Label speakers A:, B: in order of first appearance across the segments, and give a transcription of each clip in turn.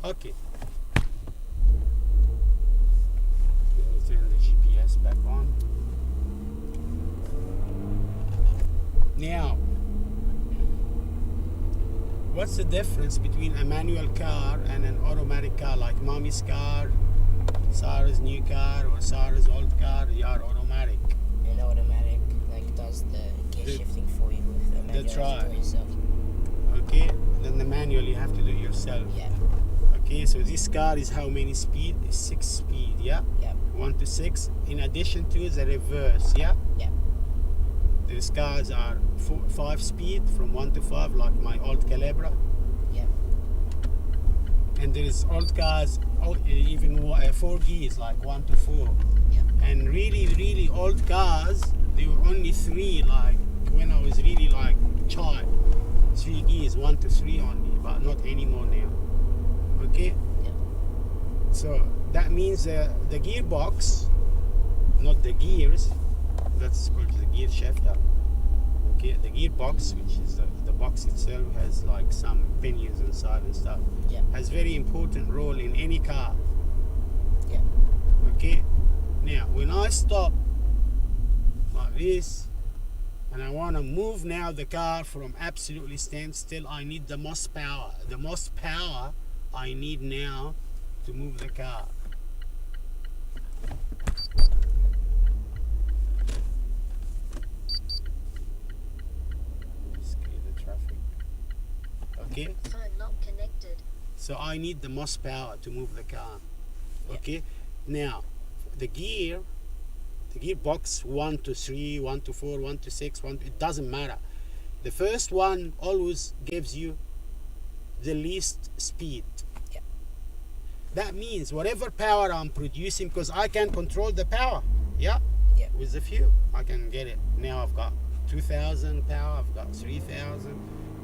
A: Okay. Let me turn the GPS back on. Now, what's the difference between a manual car and an automatic car, like mommy's car, Sarah's new car, or Sarah's old car? They are automatic.
B: An automatic does the gear shifting for you. With a manual,
A: That's
B: you have to
A: right.
B: do it yourself.
A: Okay, then the manual you have to do yourself.
B: Yeah.
A: Okay, so this car is how many speed? It's 6 speed, yeah?
B: Yeah.
A: 1 to 6. In addition to the reverse, yeah?
B: Yeah.
A: These cars are 5 speed from 1 to 5, like my old Calibra.
B: Yeah.
A: And there is old cars, even 4 gears, like 1 to 4.
B: Yeah.
A: And really old cars, they were only 3, like when I was really like child. 3 gears, 1 to 3 only, but not anymore now. Okay?
B: Yeah.
A: So that means the gearbox, not the gears, that's called the gear shifter. Okay, the gearbox, which is the box itself, has like some pinions inside and stuff.
B: Yeah.
A: Has very important role in any car.
B: Yeah.
A: Okay. Now, when I stop like this, and I want to move now the car from absolutely standstill, I need the most power. The most power I need now to move the car. Let's clear the traffic. Okay.
C: Phone not connected.
A: So I need the most power to move the car. Okay. Now, the gearbox 1 to 3, 1 to 4, 1 to 6, it doesn't matter. The first one always gives you the least speed.
B: Yeah.
A: That means whatever power I'm producing, because I can control the power. Yeah.
B: Yeah.
A: With the fuel, I can get it. Now I've got 2,000 power. I've got 3,000.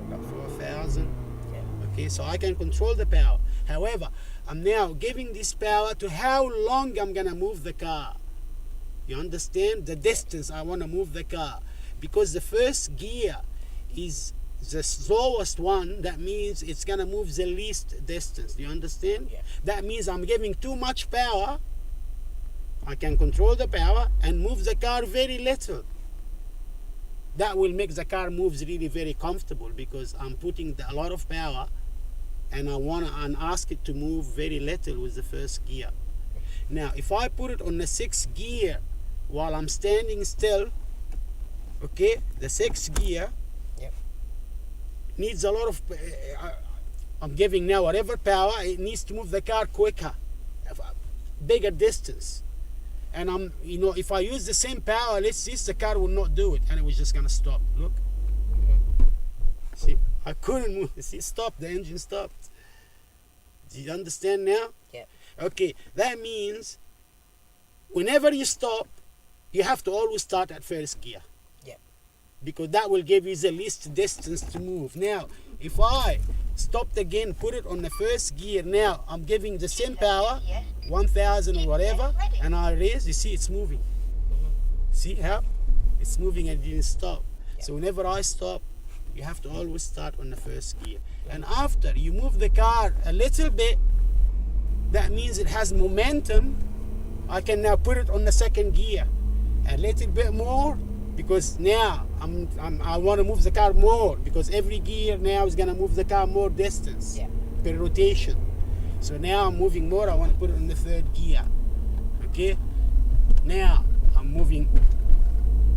A: I've got 4,000.
B: Yeah.
A: Okay, so I can control the power. However, I'm now giving this power to how long I'm gonna move the car. You understand? The distance I want to move the car. Because the first gear is the slowest one, that means it's gonna move the least distance. Do you understand?
B: Yeah.
A: That means I'm giving too much power. I can control the power and move the car very little. That will make the car moves really very comfortable, because I'm putting a lot of power and I want to ask it to move very little with the first gear. Now, if I put it on the 6th gear while I'm standing still, okay, the 6th gear
B: Yep.
A: needs a lot of, I'm giving now whatever power, it needs to move the car quicker, bigger distance. And if I use the same power, let's see, the car will not do it, and it was just gonna stop. Look. See, I couldn't move. See, stop. The engine stopped. Do you understand now?
B: Yeah.
A: Okay, that means whenever you stop, you have to always start at first gear.
B: Yeah.
A: Because that will give you the least distance to move. Now, if I stopped again, put it on the first gear, now I'm giving the same power, 1,000 or whatever, and I raise, you see it's moving. See how? It's moving and it didn't stop. So whenever I stop, you have to always start on the first gear. And after you move the car a little bit, that means it has momentum. I can now put it on the 2nd gear a little bit more, because now I want to move the car more, because every gear now is going to move the car more distance per rotation. So now I'm moving more. I want to put it on the 3rd gear. Okay. Now I'm moving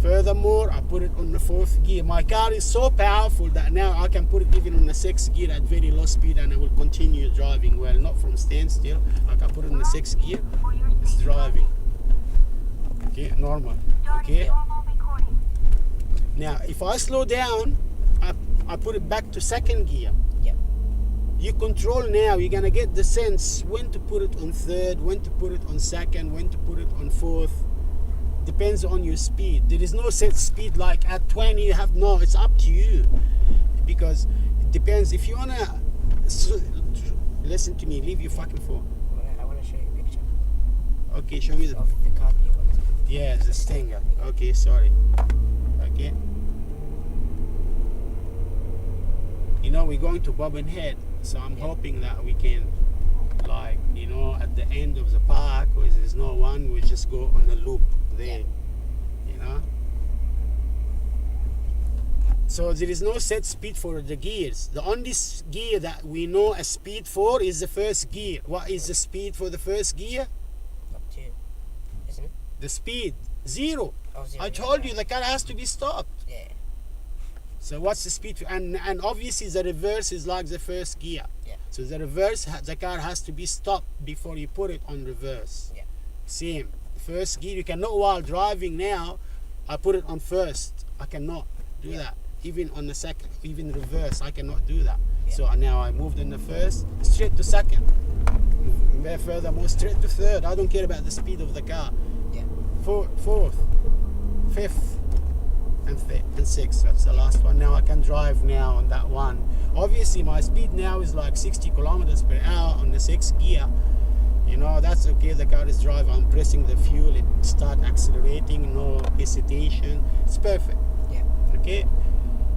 A: furthermore. I put it on the 4th gear. My car is so powerful that now I can put it even on the 6th gear at very low speed, and I will continue driving well, not from standstill. Like I put it on the 6th gear, it's driving. Okay, normal. Okay. Now, if I slow down, I put it back to 2nd gear.
B: Yeah.
A: You control now. You're gonna get the sense when to put it on 3rd, when to put it on 2nd, when to put it on 4th. Depends on your speed. There is no set speed like at 20 you have. No, it's up to you, because it depends. If you wanna listen to me, leave your fucking phone.
B: I want to show you a picture
A: Okay, show me the.
B: of the car you want.
A: Yeah, the Stinger. Okay, sorry. Okay. You know, we're going to Bobbin Head, so I'm hoping that we can like, you know, at the end of the park where there's no one, we just go on a loop there, you know. So there is no set speed for the gears. The only gear that we know a speed for is the first gear. What is the speed for the first gear?
B: Up to, isn't it?
A: The speed, 0.
B: Oh, 0.
A: I told you the car has to be stopped.
B: Yeah.
A: So what's the speed? And obviously the reverse is like the first gear.
B: Yeah.
A: So the reverse, the car has to be stopped before you put it on reverse.
B: Yeah.
A: Same. First gear, you cannot while driving now, I put it on first. I cannot do that. Even on the second, even reverse, I cannot do that.
B: Yeah.
A: So now I moved in the first, straight to second. Furthermore, straight to third. I don't care about the speed of the car.
B: Yeah.
A: Fourth, fifth, and sixth. That's the last one. Now I can drive now on that one. Obviously my speed now is like 60 kilometers per hour on the 6th gear. You know, that's okay. The car is driving. I'm pressing the fuel. It start accelerating. No hesitation. It's perfect.
B: Yeah.
A: Okay.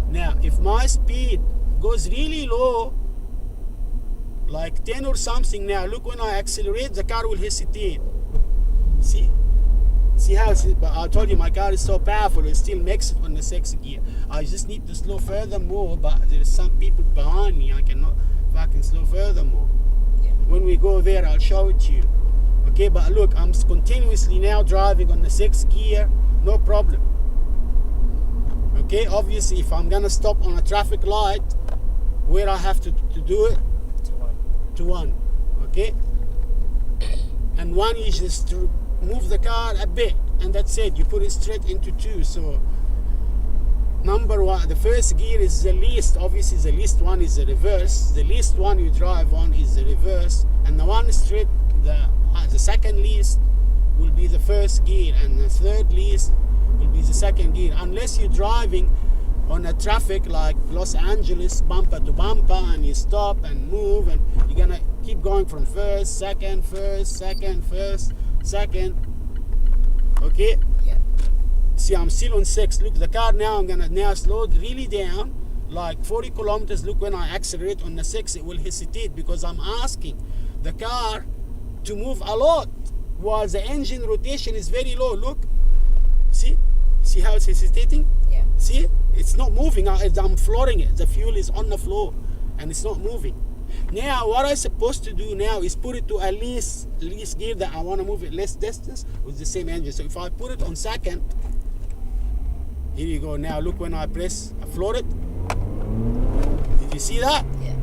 A: Now, if my speed goes really low, like 10 or something, now look, when I accelerate, the car will hesitate. See how? But I told you my car is so powerful, it still makes it on the 6th gear. I just need to slow further more, but there is some people behind me. I cannot fucking slow further more.
B: Yeah.
A: When we go there, I'll show it to you. Okay, but look, I'm continuously now driving on the 6th gear, no problem. Okay, obviously if I'm gonna stop on a traffic light, where I have to do it? To 1. Okay? And 1 is just to move the car a bit, and that's it. You put it straight into 2. So number 1, the first gear is the least. Obviously the least one is the reverse. The least one you drive on is the reverse, and the one straight, the second least will be the first gear, and the third least will be the second gear, unless you're driving on a traffic like Los Angeles, bumper to bumper, and you stop and move, and you're gonna keep going from first, second, first, second, first, second. Okay?
B: Yeah.
A: See, I'm still on 6. Look, the car now, I'm gonna now slow it really down, like 40 kilometers. Look, when I accelerate on the 6, it will hesitate because I'm asking the car to move a lot while the engine rotation is very low. Look, see how it's hesitating?
B: Yeah.
A: See, it's not moving. I'm flooring it. The fuel is on the floor and it's not moving. Now what I'm supposed to do now is put it to a least gear that I want to move it less distance with the same engine. So if I put it on second, here you go. Now look, when I press, I floor it. Did you see that?
B: Yeah.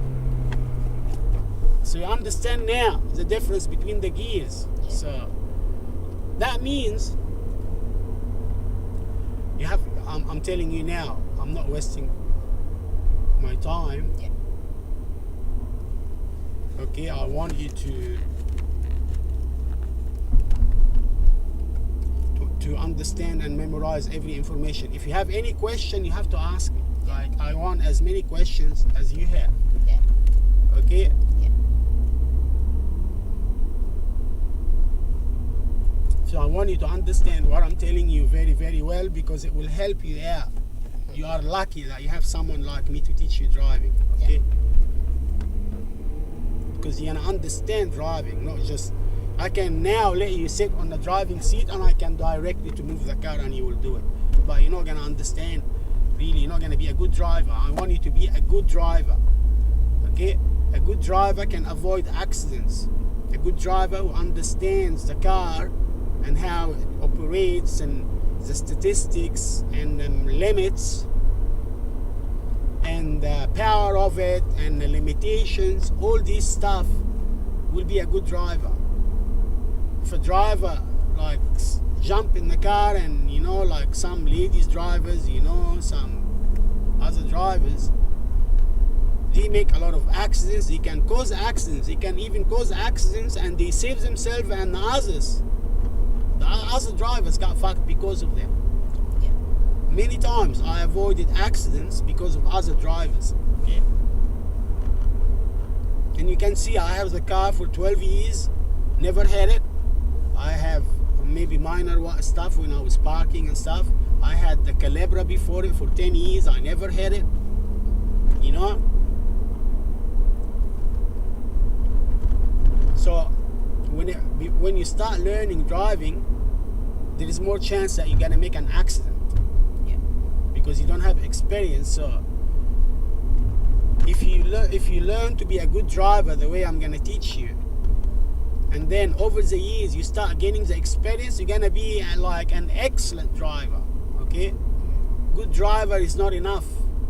A: So you understand now the difference between the gears.
B: Yeah.
A: So that means you have, I'm telling you now, I'm not wasting my time.
B: Yeah.
A: Okay, I want you to understand and memorize every information. If you have any question, you have to ask me. Like, I want as many questions as you have.
B: Yeah.
A: Okay?
B: Yeah.
A: So I want you to understand what I'm telling you very, very well, because it will help you out. You are lucky that you have someone like me to teach you driving. Okay?
B: Yeah.
A: Because you're gonna understand driving, not just, I can now let you sit on the driving seat and I can direct you to move the car and you will do it. But you're not gonna understand, really, you're not gonna be a good driver. I want you to be a good driver. Okay? A good driver can avoid accidents. A good driver who understands the car and how it operates and the statistics and the limits and the power of it and the limitations, all this stuff, will be a good driver. If a driver like jump in the car and, you know, like some ladies drivers, you know, some other drivers, they make a lot of accidents. They can cause accidents. They can even cause accidents and they save themselves and the others. The other drivers got fucked because of them.
B: Yeah.
A: Many times I avoided accidents because of other drivers. Okay? And you can see I have the car for 12 years, never had it. I have maybe minor stuff when I was parking and stuff. I had the Calibra before it for 10 years. I never had it. You know? So So when you start learning driving, there is more chance that you're gonna make an accident.
B: Yeah.
A: Because you don't have experience. So if you learn to be a good driver the way I'm gonna teach you, and then over the years you start gaining the experience, you're gonna be like an excellent driver. Okay? Good driver is not enough.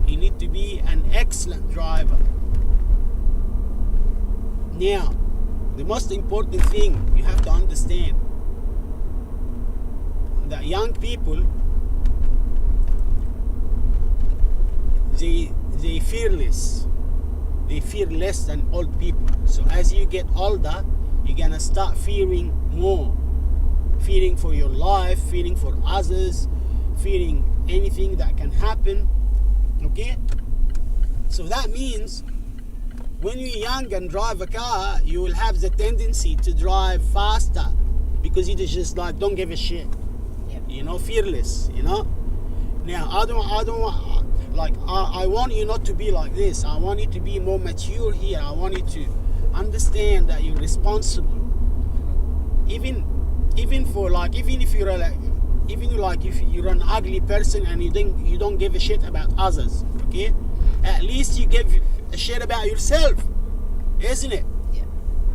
A: You need to be an excellent driver. Now, the most important thing you have to understand that young people, they fearless. They fear less than old people. So as you get older, you're gonna start fearing more. Fearing for your life, fearing for others, fearing anything that can happen. Okay? So that means when you're young and drive a car, you will have the tendency to drive faster because you just like don't give a shit.
B: Yep.
A: You know, fearless, you know? Now I don't want, like, I want you not to be like this. I want you to be more mature here. I want you to understand that you're responsible. Even for like, even if you're if you're an ugly person and you don't give a shit about others, okay? At least you give a shit about yourself, isn't it?
B: Yeah.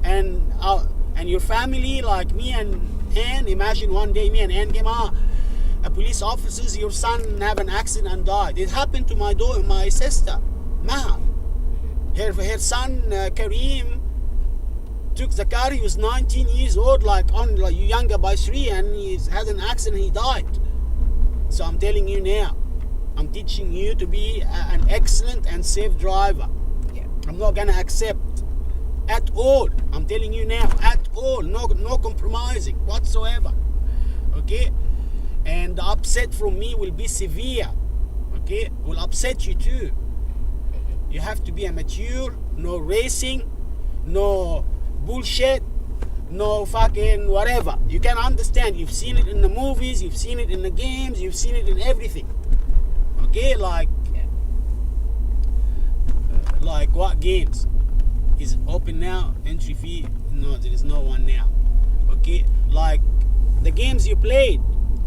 A: And your family, like me and Anne. Imagine one day me and Anne came out. A police officers, your son have an accident and died. It happened to my sister, Maha. Her son Kareem took the car. He was 19 years old, like younger by 3, and he had an accident. He died. So I'm telling you now, I'm teaching you to be an excellent and safe driver.
B: Yeah.
A: I'm not gonna accept at all. I'm telling you now, at all. No compromising whatsoever. Okay. And the upset from me will be severe. Okay, will upset you too. You have to be a mature. No racing, no bullshit, no fucking whatever. You can understand. You've seen it in the movies. You've seen it in the games. You've seen it in everything. Okay, like what games is open now? Entry fee? No, there is no one now. Okay, like the games you played,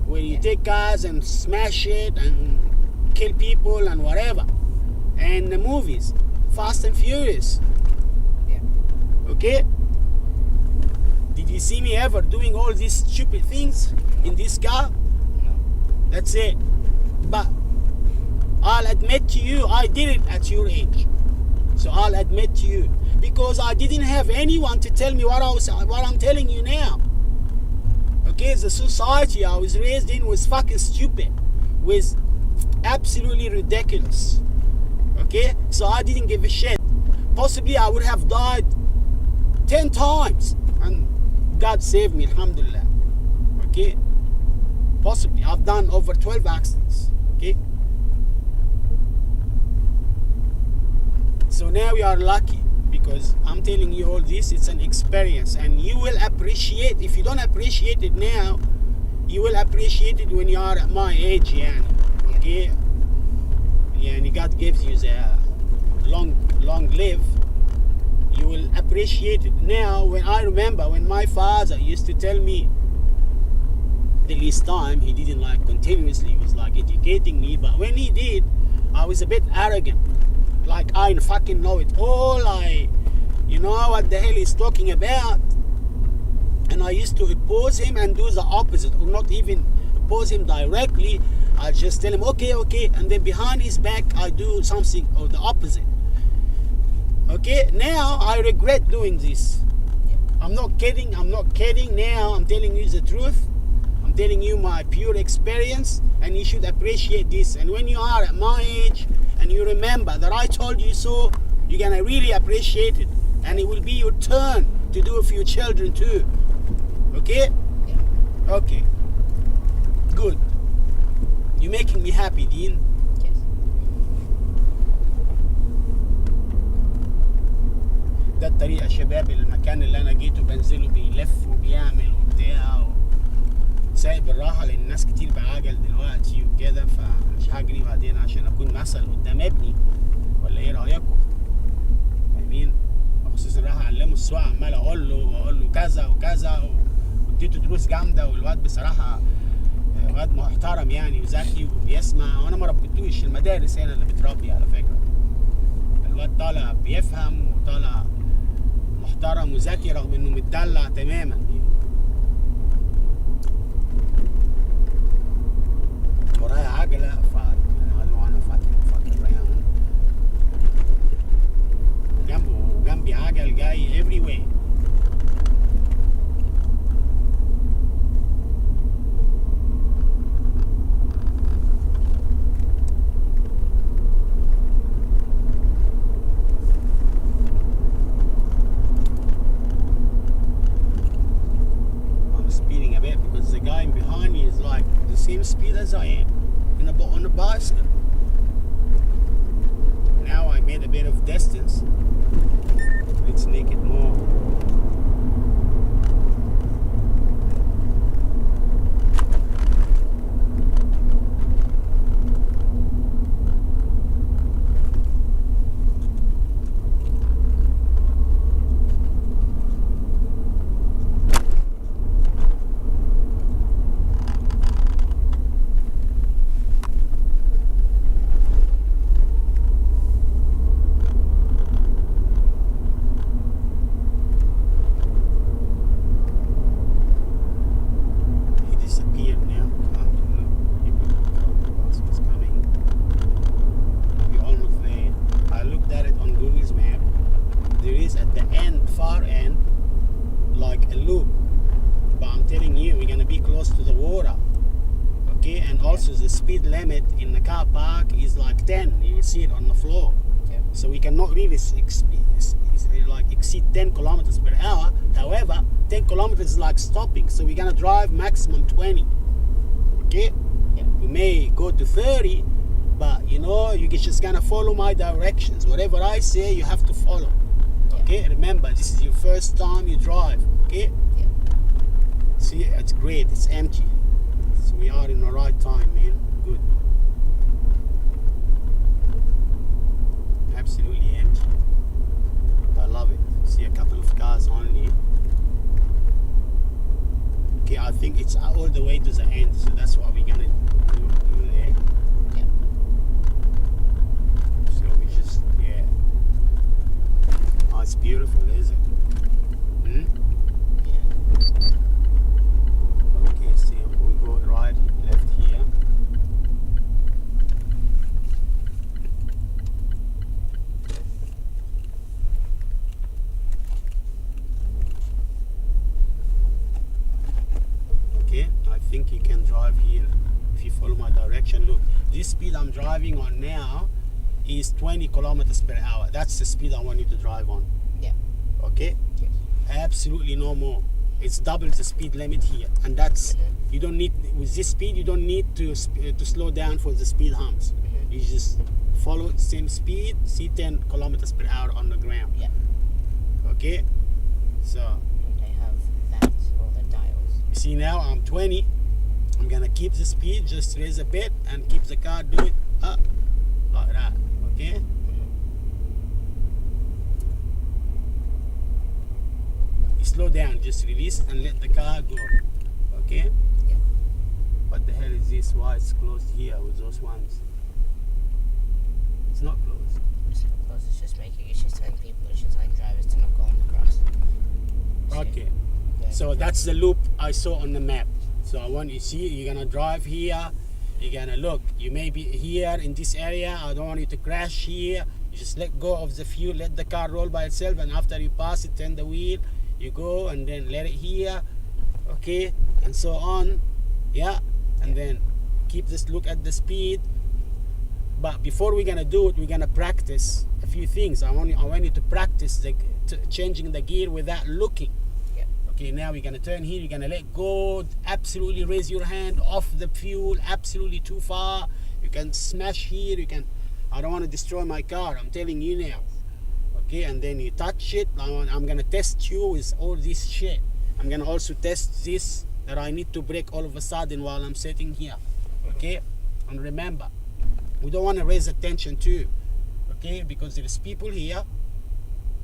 A: where you take cars and smash it and kill people and whatever. And the movies, Fast and Furious.
B: Yeah.
A: Okay? Did you see me ever doing all these stupid things in this car?
B: No.
A: That's it. But I'll admit to you, I did it at your age. So I'll admit to you. Because I didn't have anyone to tell me what I'm telling you now. Okay, the society I was raised in was fucking stupid, was absolutely ridiculous. Okay, so I didn't give a shit. Possibly I would have died 10 times, and God saved me, alhamdulillah. Okay, possibly I've done over 12 accidents. Okay, so now we are lucky. Because I'm telling you all this, it's an experience, and you will appreciate. If you don't appreciate it now, you will appreciate it when you are at my age, yeah. Okay, yeah, and God gives you the long live. You will appreciate it now. When I remember when my father used to tell me, the least time he didn't like continuously, he was like educating me, but when he did, I was a bit arrogant. Like I fucking know it all. You know what the hell he's talking about. And I used to oppose him and do the opposite, or not even oppose him directly. I just tell him okay, and then behind his back I do something or the opposite. Okay, now I regret doing this. I'm not kidding. Now I'm telling you the truth. I'm telling you my pure experience, and you should appreciate this. And when you are at my age and you remember that I told you so, you're gonna really appreciate it, and it will be your turn to do it for your children too. Okay?
B: Yeah.
A: Okay. Good. You're making me happy, Dean.
B: Yes.
A: ده الطريقة يا شباب. المكان اللي أنا جيته بنزله بيلف وبيعمل وبتاع سايق بالراحة، لأن الناس كتير بعجل دلوقتي وكده، فمش هجري بعدين عشان أكون مثل قدام ابني. ولا إيه رأيكم؟ فاهمين؟ خصوصا راح اعلمه السواقه، عمال اقول له كذا وكذا، واديته دروس جامده. والواد بصراحه واد محترم يعني وذكي وبيسمع، وانا ما ربيتوش، المدارس هنا اللي بتربي على فكره. الواد طالع بيفهم وطالع محترم وذكي رغم انه متدلع تماما. ورايا عجله وانا فاكر ريان جنبي عجل جاي everywhere. Same speed as I am on a bicycle. Now I made a bit of distance. Let's make it more. Far end, like a loop, but I'm telling you, we're gonna be close to the water, okay? And also the speed limit in the car park is like 10. You will see it on the floor.
B: Yeah.
A: So we cannot really exceed 10 kilometers per hour. However, 10 kilometers is like stopping, so we're gonna drive maximum 20, okay?
B: Yeah.
A: We may go to 30, but you know, you're just gonna follow my directions. Whatever I say, you have to follow. Okay, remember, this is your first time you drive, okay?
B: Yeah.
A: See, it's great, it's empty. So we are in the right time, man. Good. Absolutely empty. I love it. See a couple of cars only. Okay, I think it's all the way to the end, so that's what we're gonna do there.
B: Yeah.
A: So we just, yeah. Oh, it's beautiful, is it? Hmm?
B: Yeah.
A: Okay, see, we go right, left here. Okay, I think you can drive here if you follow my direction. Look, this speed I'm driving on now is 20 kilometers per hour. That's the speed I want you to drive on.
B: Yeah.
A: Okay?
B: Yes.
A: Absolutely no more. It's double the speed limit here, and that's you don't need, with this speed you don't need to slow down for the speed humps. You just follow the same speed, see 10 kilometers per hour on the ground.
B: Yeah.
A: Okay? So
B: They have that, all the dials.
A: you see now I'm 20. I'm gonna keep the speed, just raise a bit and keep the car do it up like that. Okay? You slow down, just release and let the car go. Okay?
B: Yeah.
A: What the hell is this? Why it's closed here with those ones? It's not closed.
B: It's not close, it's just telling people, it's just telling drivers to not go on the cross.
A: Okay. So that's the loop I saw on the map. So I want you to see, you're gonna drive here, you're gonna look, you may be here in this area, I don't want you to crash here. You just let go of the fuel, let the car roll by itself, and after you pass it, turn the wheel, you go and then let it here, okay, and so on. Yeah, and then keep this, look at the speed. But before we're gonna do it, we're gonna practice a few things. I want you to practice changing the gear without looking. Okay, now we're gonna turn here, you're gonna let go, absolutely raise your hand off the fuel, absolutely too far. You can smash here, you can, I don't want to destroy my car, I'm telling you now. Okay, and then you touch it. I'm gonna test you with all this shit. I'm gonna also test this, that I need to brake all of a sudden while I'm sitting here. Okay, and remember, we don't want to raise attention too, okay, because there's people here,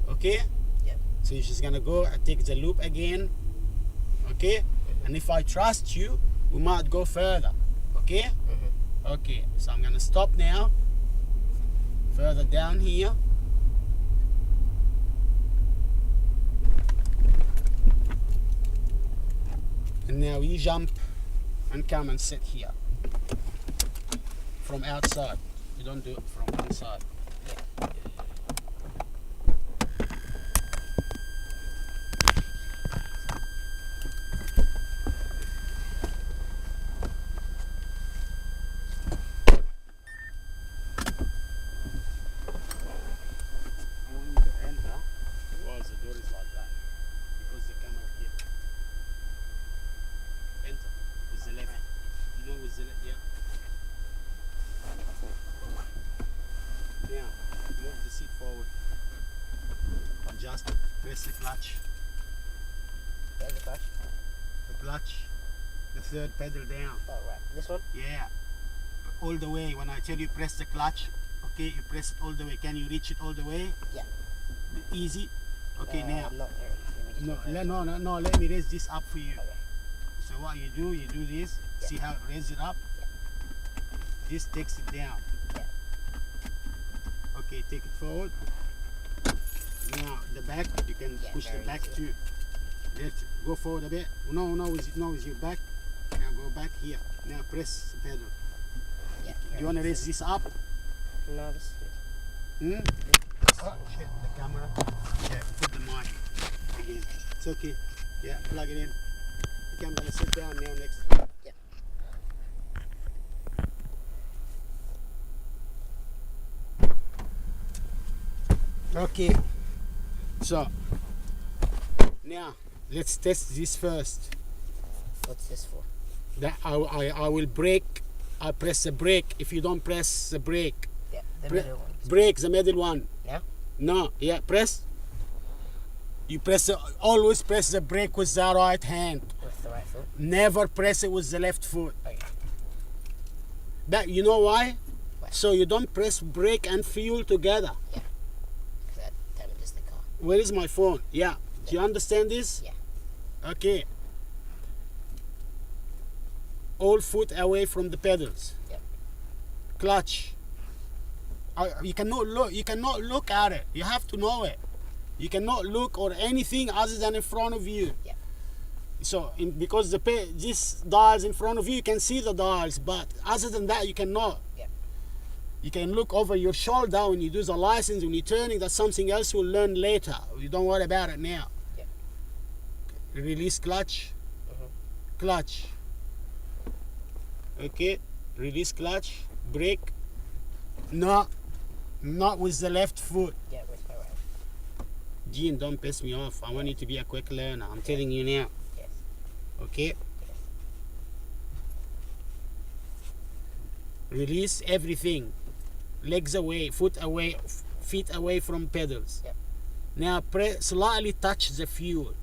A: okay?
B: Yeah.
A: So you're just gonna go and take the loop again, okay? And if I trust you, we might go further, okay? Okay, so I'm gonna stop now. Further down here. And now you jump and come and sit here. From outside. You don't do it from inside. Just press the clutch.
B: There's the clutch.
A: The clutch. The third pedal down.
B: Oh, right. This one?
A: Yeah. All the way. When I tell you press the clutch, okay, you press it all the way. Can you reach it all the way?
B: Yeah.
A: Easy. Okay, now.
B: I'm not very.
A: No. Let me raise this up for you.
B: Okay.
A: So what you do this.
B: Yeah.
A: See how it raises it up?
B: Yeah.
A: This takes it down.
B: Yeah.
A: Okay, take it forward. Now the back, you can push the back
B: easy.
A: too. Let's go forward a bit. No, with your back. Now go back here. Now press the pedal.
B: Yeah.
A: Do you want to raise this up?
B: No, this is good.
A: Oh shit, the camera. Yeah, put the mic again. It's okay. Yeah, plug it in. Okay, I'm gonna sit down now next to you.
B: Yeah.
A: Okay. So now let's test this first.
B: What's this for?
A: That I will brake. I press the brake. If you don't press the brake,
B: Yeah, the middle one.
A: brake the middle one.
B: Now?
A: No, yeah, press. You press always press the brake with the right hand.
B: With the right foot?
A: Never press it with the left foot.
B: Okay.
A: That you know why?
B: Why?
A: So you don't press brake and fuel together.
B: Yeah. Because that damages the car.
A: Where is my phone? Yeah. Do you understand this?
B: Yeah.
A: Okay. All foot away from the pedals.
B: Yep.
A: Clutch. You cannot look. You cannot look at it. You have to know it. You cannot look or anything other than in front of you.
B: Yeah.
A: So because this dials in front of you, you can see the dials. But other than that, you cannot.
B: Yeah.
A: You can look over your shoulder when you do the license. When you're turning, that's something else you'll learn later. You don't worry about it now.
B: Yeah.
A: Release clutch. Clutch. Okay. Release clutch. Brake. No. Not with the left foot.
B: Yeah, with my right.
A: Gene, don't piss me off. I want you to be a quick learner. I'm telling you now.
B: Yes.
A: Okay? Release everything. Legs away, foot away, feet away from pedals.
B: Yep.
A: Now slightly touch the fuel.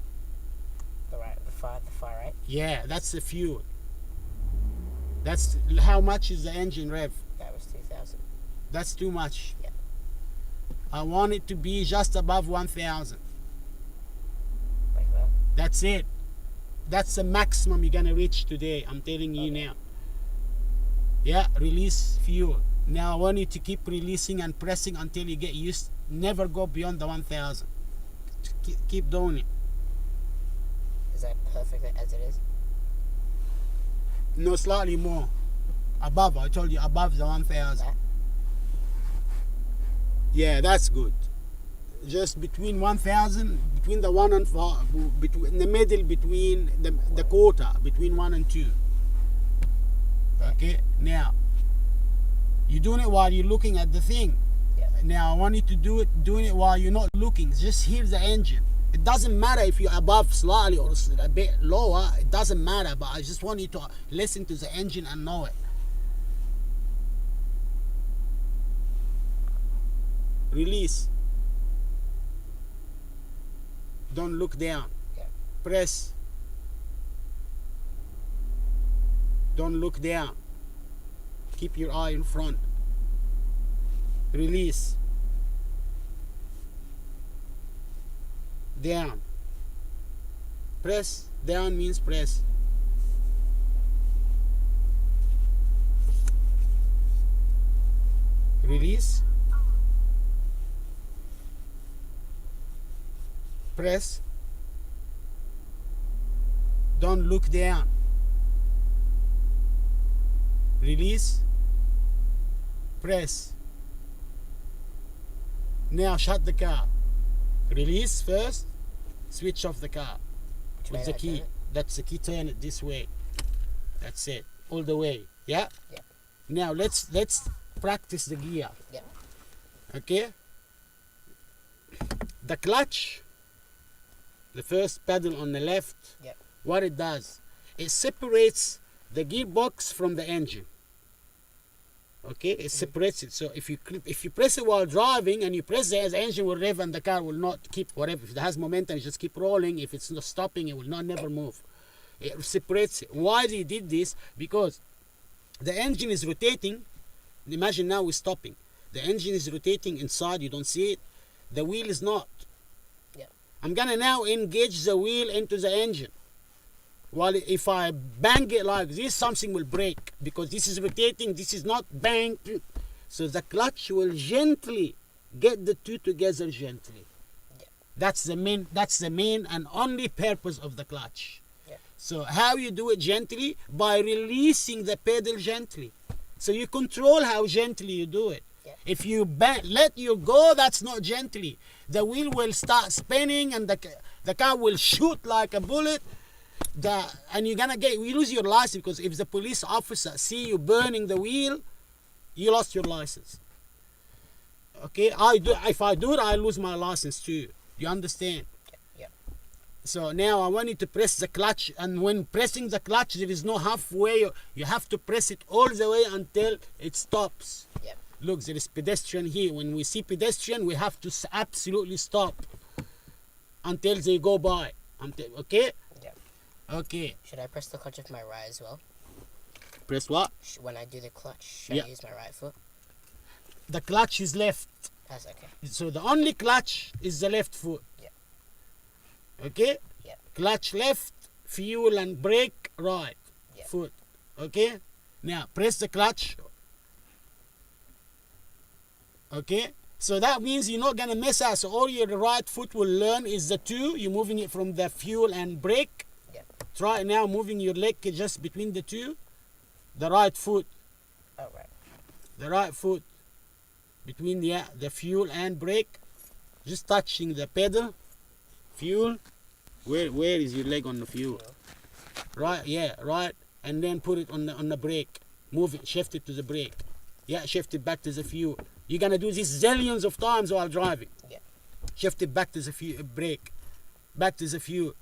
B: The right, the far right.
A: Yeah, that's the fuel. That's how much is the engine rev?
B: That was 2,000.
A: That's too much.
B: Yeah.
A: I want it to be just above 1,000.
B: Like that.
A: That's it. That's the maximum you're gonna reach today. I'm telling you now. Yeah, release fuel. Now I want you to keep releasing and pressing until you get used. Never go beyond the 1,000. Keep doing it.
B: Is that perfect as it is?
A: No, slightly more. Above, I told you, above the 1,000.
B: That?
A: Yeah, that's good. Just between 1,000, between the 1 and 5, between the middle, between the quarter, between 1 and 2. Okay, now you're doing it while you're looking at the thing.
B: Yeah.
A: Now I want you to doing it while you're not looking. Just hear the engine. It doesn't matter if you're above slightly or a bit lower. It doesn't matter. But I just want you to listen to the engine and know it. Release. Don't look down.
B: Yeah.
A: Press. Don't look down. Keep your eye in front. Release. down. Press, down means press. Release. Press. Don't look down. Release. Press. Now shut the car. Release first. Switch off the car with the key. That's the key. Turn it this way. That's it. All the way. Yeah.
B: Yeah.
A: Now let's practice the gear.
B: Yeah.
A: Okay. The clutch. The first pedal on the left.
B: Yeah.
A: What it does, it separates the gearbox from the engine. Okay, it separates it. So if you press it while driving and you press it, the engine will rev and the car will not keep whatever. If it has momentum, it just keep rolling. If it's not stopping, it will not never move. It separates it. Why they did this? Because the engine is rotating. Imagine now we're stopping. The engine is rotating inside. You don't see it. The wheel is not.
B: Yeah.
A: I'm gonna now engage the wheel into the engine. Well, if I bang it like this, something will break because this is rotating, this is not bang. So the clutch will gently get the two together gently.
B: Yeah.
A: That's the main and only purpose of the clutch.
B: Yeah.
A: So how you do it gently? By releasing the pedal gently. So you control how gently you do it.
B: Yeah.
A: If you let you go, that's not gently. The wheel will start spinning and the car will shoot like a bullet. And you're gonna you lose your license, because if the police officer see you burning the wheel, you lost your license. Okay, if I do it, I lose my license too. You understand?
B: Yeah.
A: So now I want you to press the clutch, and when pressing the clutch, there is no halfway. You have to press it all the way until it stops.
B: Yeah.
A: Look, there is pedestrian here. When we see pedestrian, we have to absolutely stop until they go by. Okay?
B: Yeah.
A: Okay.
B: Should I press the clutch with my right as well?
A: Press what?
B: When I do the clutch, should I use my right foot?
A: The clutch is left.
B: That's okay.
A: So the only clutch is the left foot.
B: Yeah.
A: Okay?
B: Yeah.
A: Clutch left, fuel and brake right.
B: Yeah.
A: Foot. Okay? Now press the clutch. Okay? So that means you're not gonna mess up. So all your right foot will learn is the two. You're moving it from the fuel and brake.
B: Yeah.
A: Try now moving your leg just between the two. The right foot.
B: All right.
A: The right foot between the fuel and brake. Just touching the pedal. Fuel. Where is your leg on the fuel? Right, yeah, right. And then put it on the brake. Move it, shift it to the brake. Yeah, shift it back to the fuel. You're gonna do this zillions of times while driving.
B: Yeah.
A: Shift it back to the brake. Back to the fuel.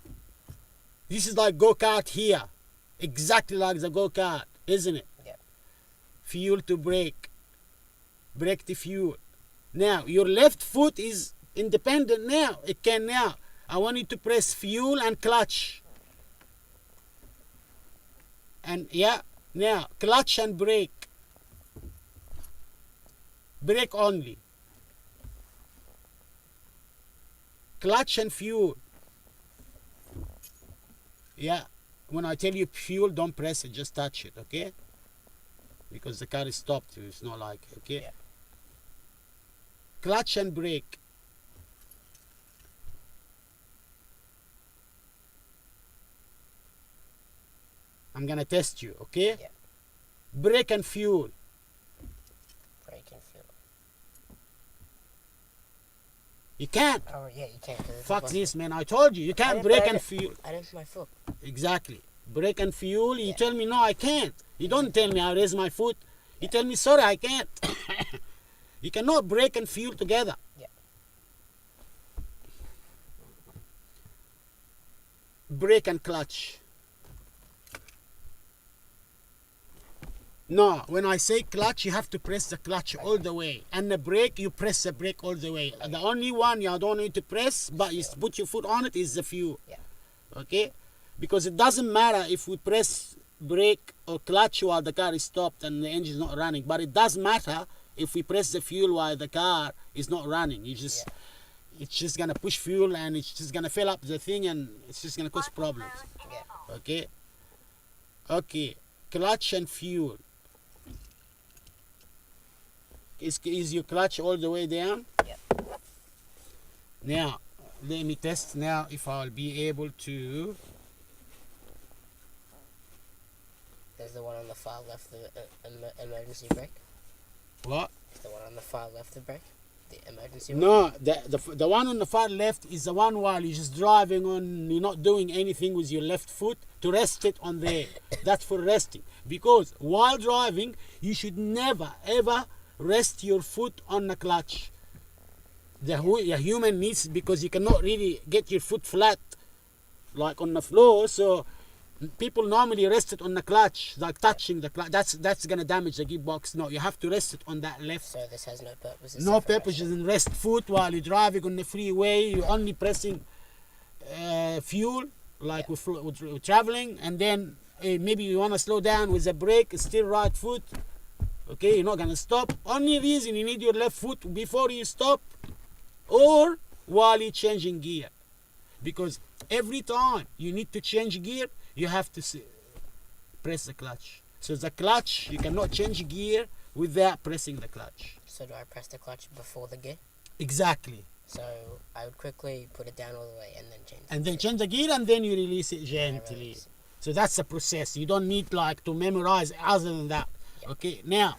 A: This is like go-kart here. Exactly like the go-kart, isn't it?
B: Yeah.
A: Fuel to brake. Brake to fuel. Now, your left foot is independent now. It can now. I want you to press fuel and clutch. And yeah, now, clutch and brake. Brake only. Clutch and fuel. Yeah, when I tell you fuel, don't press it, just touch it, okay? Because the car is stopped, it's not like, okay?
B: Yeah.
A: Clutch and brake. I'm gonna test you, okay?
B: Yeah.
A: Brake and fuel.
B: Brake and fuel.
A: You can't.
B: Oh yeah, you can't.
A: Fuck this, man. I told you, you can't brake and fuel.
B: I didn't my foot.
A: Exactly. Brake and fuel. You
B: Yeah.
A: tell me, no, I can't. You don't tell me I raise my foot. You tell me, sorry, I can't. You cannot brake and fuel together.
B: Yeah.
A: Brake and clutch. No, when I say clutch, you have to press the clutch all the way. And the brake, you press the brake all the way. The only one you don't need to press, but you put your foot on it, is the fuel.
B: Yeah.
A: Okay? Because it doesn't matter if we press brake or clutch while the car is stopped and the engine is not running. But it does matter if we press the fuel while the car is not running. it's just gonna push fuel and it's just gonna fill up the thing and it's just gonna cause problems.
B: Yeah.
A: Okay, clutch and fuel. Is your clutch all the way down?
B: Yep.
A: Now let me test now if I'll be able to.
B: There's the one on the far left, the emergency brake.
A: What?
B: Is the one on the far left the brake? The emergency one?
A: No, the one on the far left is the one while you're just driving on, you're not doing anything with your left foot to rest it on there. That's for resting. Because while driving, you should never ever rest your foot on the clutch. The human needs, because you cannot really get your foot flat like on the floor, so people normally rest it on the clutch, like touching the clutch. That's gonna damage the gearbox. No, you have to rest it on that left.
B: So this has no purpose.
A: No purpose in rest foot while you're driving on the freeway. You're only pressing fuel, like we're traveling, and then maybe you want to slow down with the brake. It's still right foot. Okay, you're not gonna stop. Only reason you need your left foot before you stop, or while you're changing gear, because every time you need to change gear, you have to press the clutch. So the clutch, you cannot change gear without pressing the clutch.
B: So do I press the clutch before the gear?
A: Exactly.
B: So I would quickly put it down all the way and then change.
A: And then change the gear and then you release it gently. So that's the process. You don't need like to memorize other than that. Yep. Okay. Now,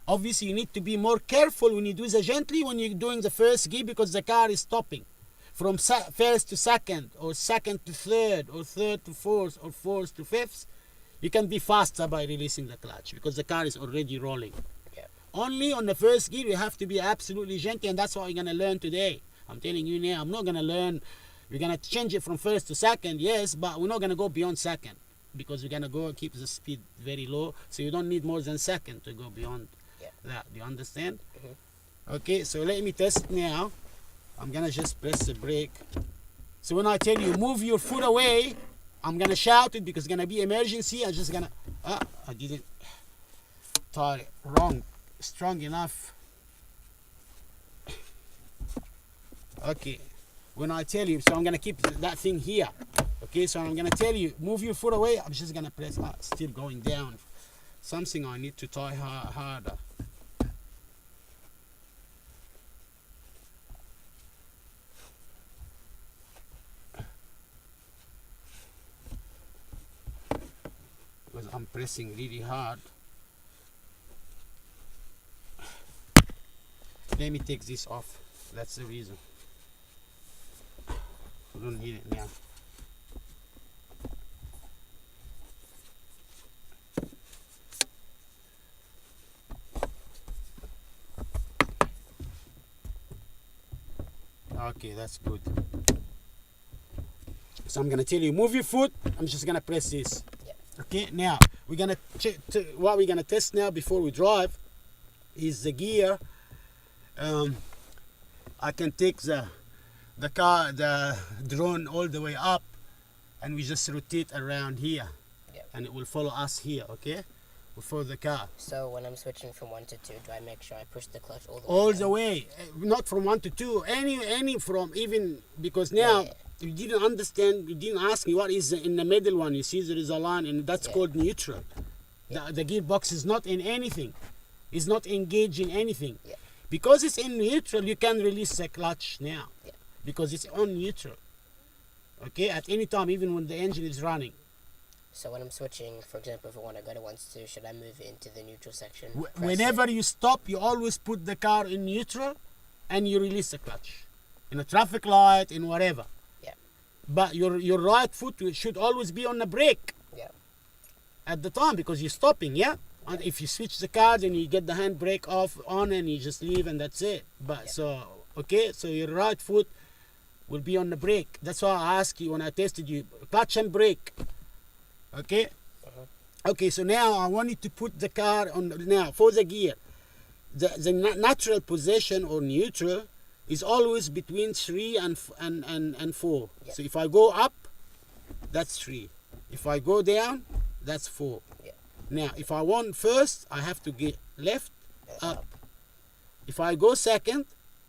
A: obviously you need to be more careful when you do the gently when you're doing the first gear, because the car is stopping. From first to second, or second to third, or third to fourth, or fourth to fifth, you can be faster by releasing the clutch because the car is already rolling.
B: Yeah.
A: Only on the first gear you have to be absolutely gentle, and that's what you're gonna learn today. I'm telling you now, I'm not gonna learn. We're gonna change it from first to second, yes, but we're not gonna go beyond second because we're gonna go keep the speed very low. So you don't need more than second to go beyond that. Do you understand? Mm-hmm. Okay, so let me test now. I'm gonna just press the brake. So when I tell you move your foot away, I'm gonna shout it because it's gonna be emergency. I'm just gonna, I didn't tie it wrong, strong enough. Okay, when I tell you, so I'm gonna keep that thing here. Okay, so I'm gonna tell you move your foot away. I'm just gonna press, still going down. Something I need to tie harder. Because I'm pressing really hard. Let me take this off. That's the reason. I don't need it now. Okay, that's good. So I'm gonna tell you move your foot. I'm just gonna press this. Okay, now we're gonna what we're gonna test now before we drive is the gear. I can take the drone all the way up, and we just rotate around here, and it will follow us here. Okay, we'll follow the car.
B: So when I'm switching from 1 to 2, do I make sure I push the clutch all the way?
A: All the way, not from 1 to 2. Any from even, because now. You didn't understand, you didn't ask me what is in the middle one. You see there is a line, and that's called neutral. The gearbox is not in anything. It's not engaged in anything. Because it's in neutral, you can release the clutch now. Because it's on neutral. Okay, at any time, even when the engine is running.
B: So when I'm switching, for example, if I want to go to 1 to 2, should I move it into the neutral section?
A: Whenever you stop, you always put the car in neutral and you release the clutch. In a traffic light, in whatever. But your right foot should always be on the brake at the time because you're stopping, And if you switch the car, then you get the handbrake on and you just leave and that's it. But so your right foot will be on the brake. That's why I asked you when I tested you, clutch and brake. Okay? Okay, so now I want you to put the car on, now for the gear. The natural position or neutral is always between 3 and 4. So if I go up, that's 3. If I go down, that's 4. Now, if I want first, I have to get left, up. If I go second,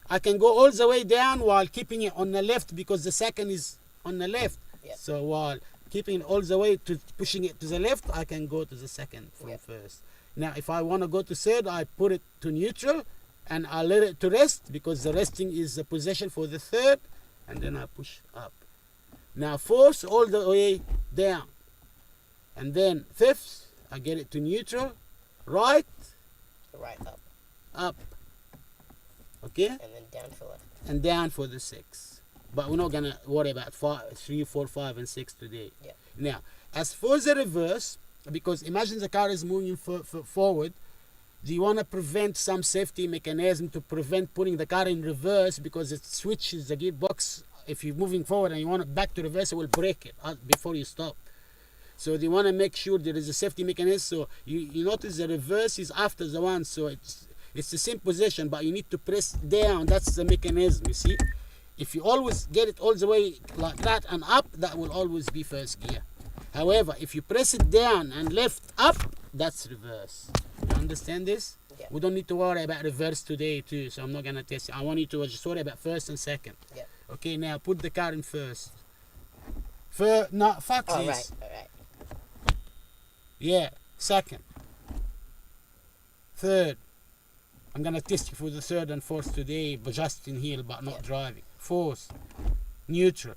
A: I can go all the way down while keeping it on the left because the second is on the left.
B: Yep.
A: So while keeping it all the way to pushing it to the left, I can go to the second from
B: Yep.
A: first. Now, if I want to go to third, I put it to neutral and I let it to rest because the resting is the position for the third, and then I push up. Now, fourth all the way down. And then fifth, I get it to neutral, right,
B: Right up.
A: up. Okay?
B: And then down for left.
A: And down for the six. But we're not gonna worry about 3, 4, 5, and 6 today.
B: Yeah.
A: Now, as for the reverse, because imagine the car is moving forward, do you want to prevent some safety mechanism to prevent putting the car in reverse because it switches the gearbox? If you're moving forward and you want it back to reverse, it will break it before you stop. So they want to make sure there is a safety mechanism. So you notice the reverse is after the one, so it's the same position, but you need to press down. That's the mechanism, you see. If you always get it all the way like that and up, that will always be first gear. However, if you press it down and left up, that's reverse. You understand this?
B: Yeah.
A: We don't need to worry about reverse today too, so I'm not going to test it. I want you to just worry about first and second.
B: Yeah.
A: Okay, now put the car in first. No, fuck
B: All
A: this.
B: right. All right.
A: Yeah, second. Third. I'm going to test you for the third and fourth today, but just in here, but not
B: Yeah.
A: driving. Fourth. Neutral.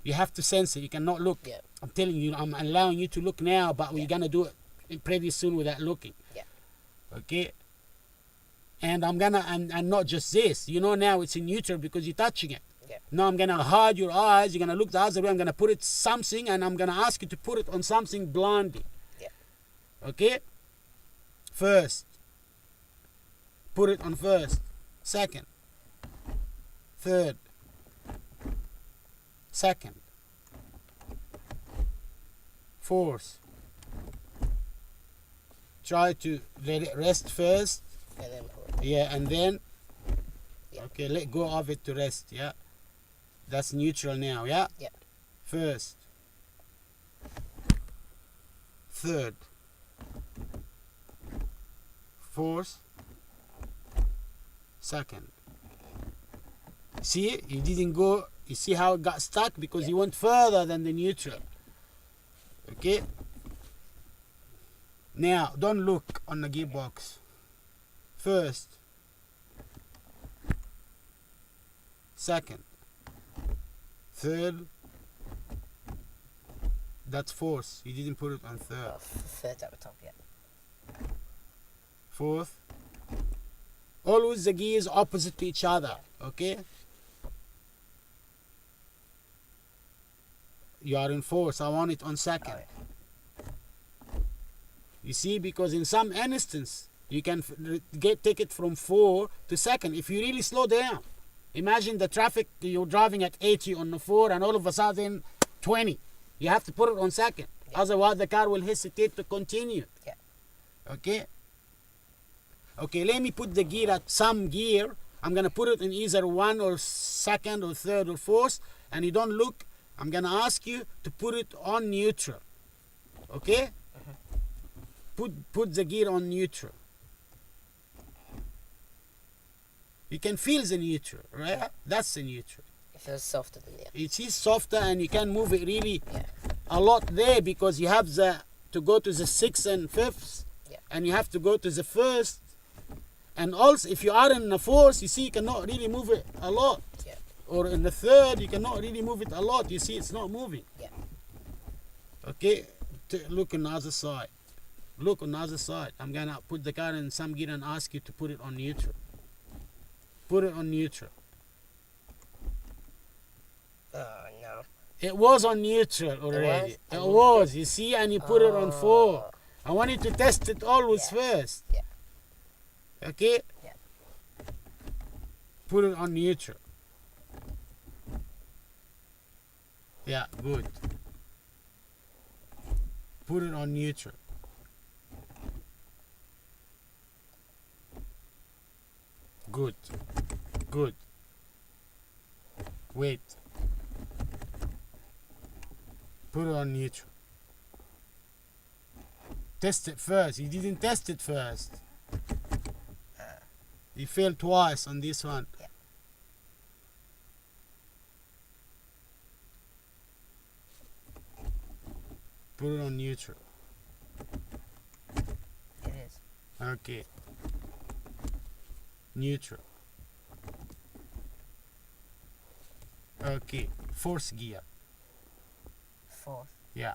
A: You have to sense it. You cannot look.
B: Yeah.
A: I'm telling you, I'm allowing you to look now, but we're going to do it pretty soon without looking.
B: Yeah.
A: Okay? And I'm going to, and not just this. You know now it's in neutral because you're touching it.
B: Yeah.
A: Now I'm going to hide your eyes. You're going to look the other way. I'm going to put it something, and I'm going to ask you to put it on something blindly.
B: Yeah.
A: Okay? First. Put it on first. Second. Third. Second. Fourth. Try to let it rest first.
B: And then pull it.
A: Yeah, and then
B: Yeah.
A: okay, let go of it to rest. Yeah, that's neutral now. Yeah.
B: Yeah.
A: First. Third. Fourth. Second. See, you didn't go. You see how it got stuck because
B: Yeah.
A: you went further than the neutral. Okay. Now, don't look on the gearbox. First. Second. Third. That's fourth. You didn't put it on third.
B: Oh, third at the top. Yeah.
A: Fourth. Always the gears opposite to each other. Okay. You are in fourth. I want it on second.
B: All right.
A: You see, because in some instance, you can take it from 4 to second if you really slow down. Imagine the traffic, you're driving at 80 on the 4 and all of a sudden 20. You have to put it on second.
B: Yeah.
A: Otherwise, the car will hesitate to continue.
B: Yeah.
A: Okay? Okay, let me put the gear at some gear. I'm going to put it in either 1 or second or third or fourth. And you don't look. I'm going to ask you to put it on neutral. Okay? Put the gear on neutral. You can feel the neutral, right?
B: Yeah.
A: That's the neutral.
B: It feels softer than the other.
A: It is softer and you can move it really
B: Yeah.
A: a lot there because you have to go to the 6th and 5th.
B: Yeah.
A: And you have to go to the 1st. And also, if you are in the 4th, you see you cannot really move it a lot.
B: Yeah.
A: Or in the 3rd, you cannot really move it a lot. You see, it's not moving.
B: Yeah.
A: Okay? Look on the other side. Look on the other side. I'm going to put the car in some gear and ask you to put it on neutral. Put it on neutral.
B: Oh no.
A: It was on neutral already.
B: was?
A: It was, you see, and you put it on 4.
B: Oh.
A: I want you to test it always
B: Yeah.
A: first.
B: Yeah.
A: Okay?
B: Yeah.
A: Put it on neutral. Yeah, good. Put it on neutral. Good. Good. Wait. Put it on neutral. Test it first. You didn't test it first. You failed twice on this one.
B: Yeah.
A: Put it on neutral.
B: It is.
A: Okay. Neutral. Okay. Fourth gear.
B: Fourth.
A: Yeah.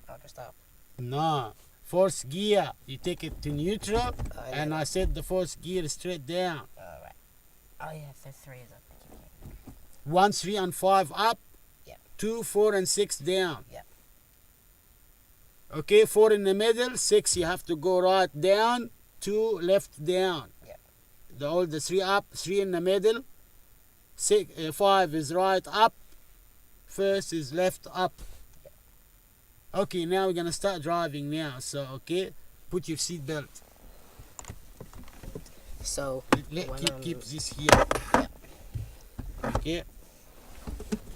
B: Oh, just up.
A: No. Fourth gear. You take it to neutral, and
B: yeah.
A: I set the fourth gear straight down.
B: Alright. Oh yeah, the 3 is up. Okay.
A: 1, 3, and 5 up.
B: Yeah.
A: 2, 4, and 6 down.
B: Yeah.
A: Okay, 4 in the middle, 6 you have to go right down, 2 left down.
B: Yeah.
A: All the 3 up, 3 in the middle, 5 is right up, first is left up. Okay, now we're gonna start driving now. So okay, put your seat belt.
B: So
A: Keep this here.
B: Yeah.
A: Okay.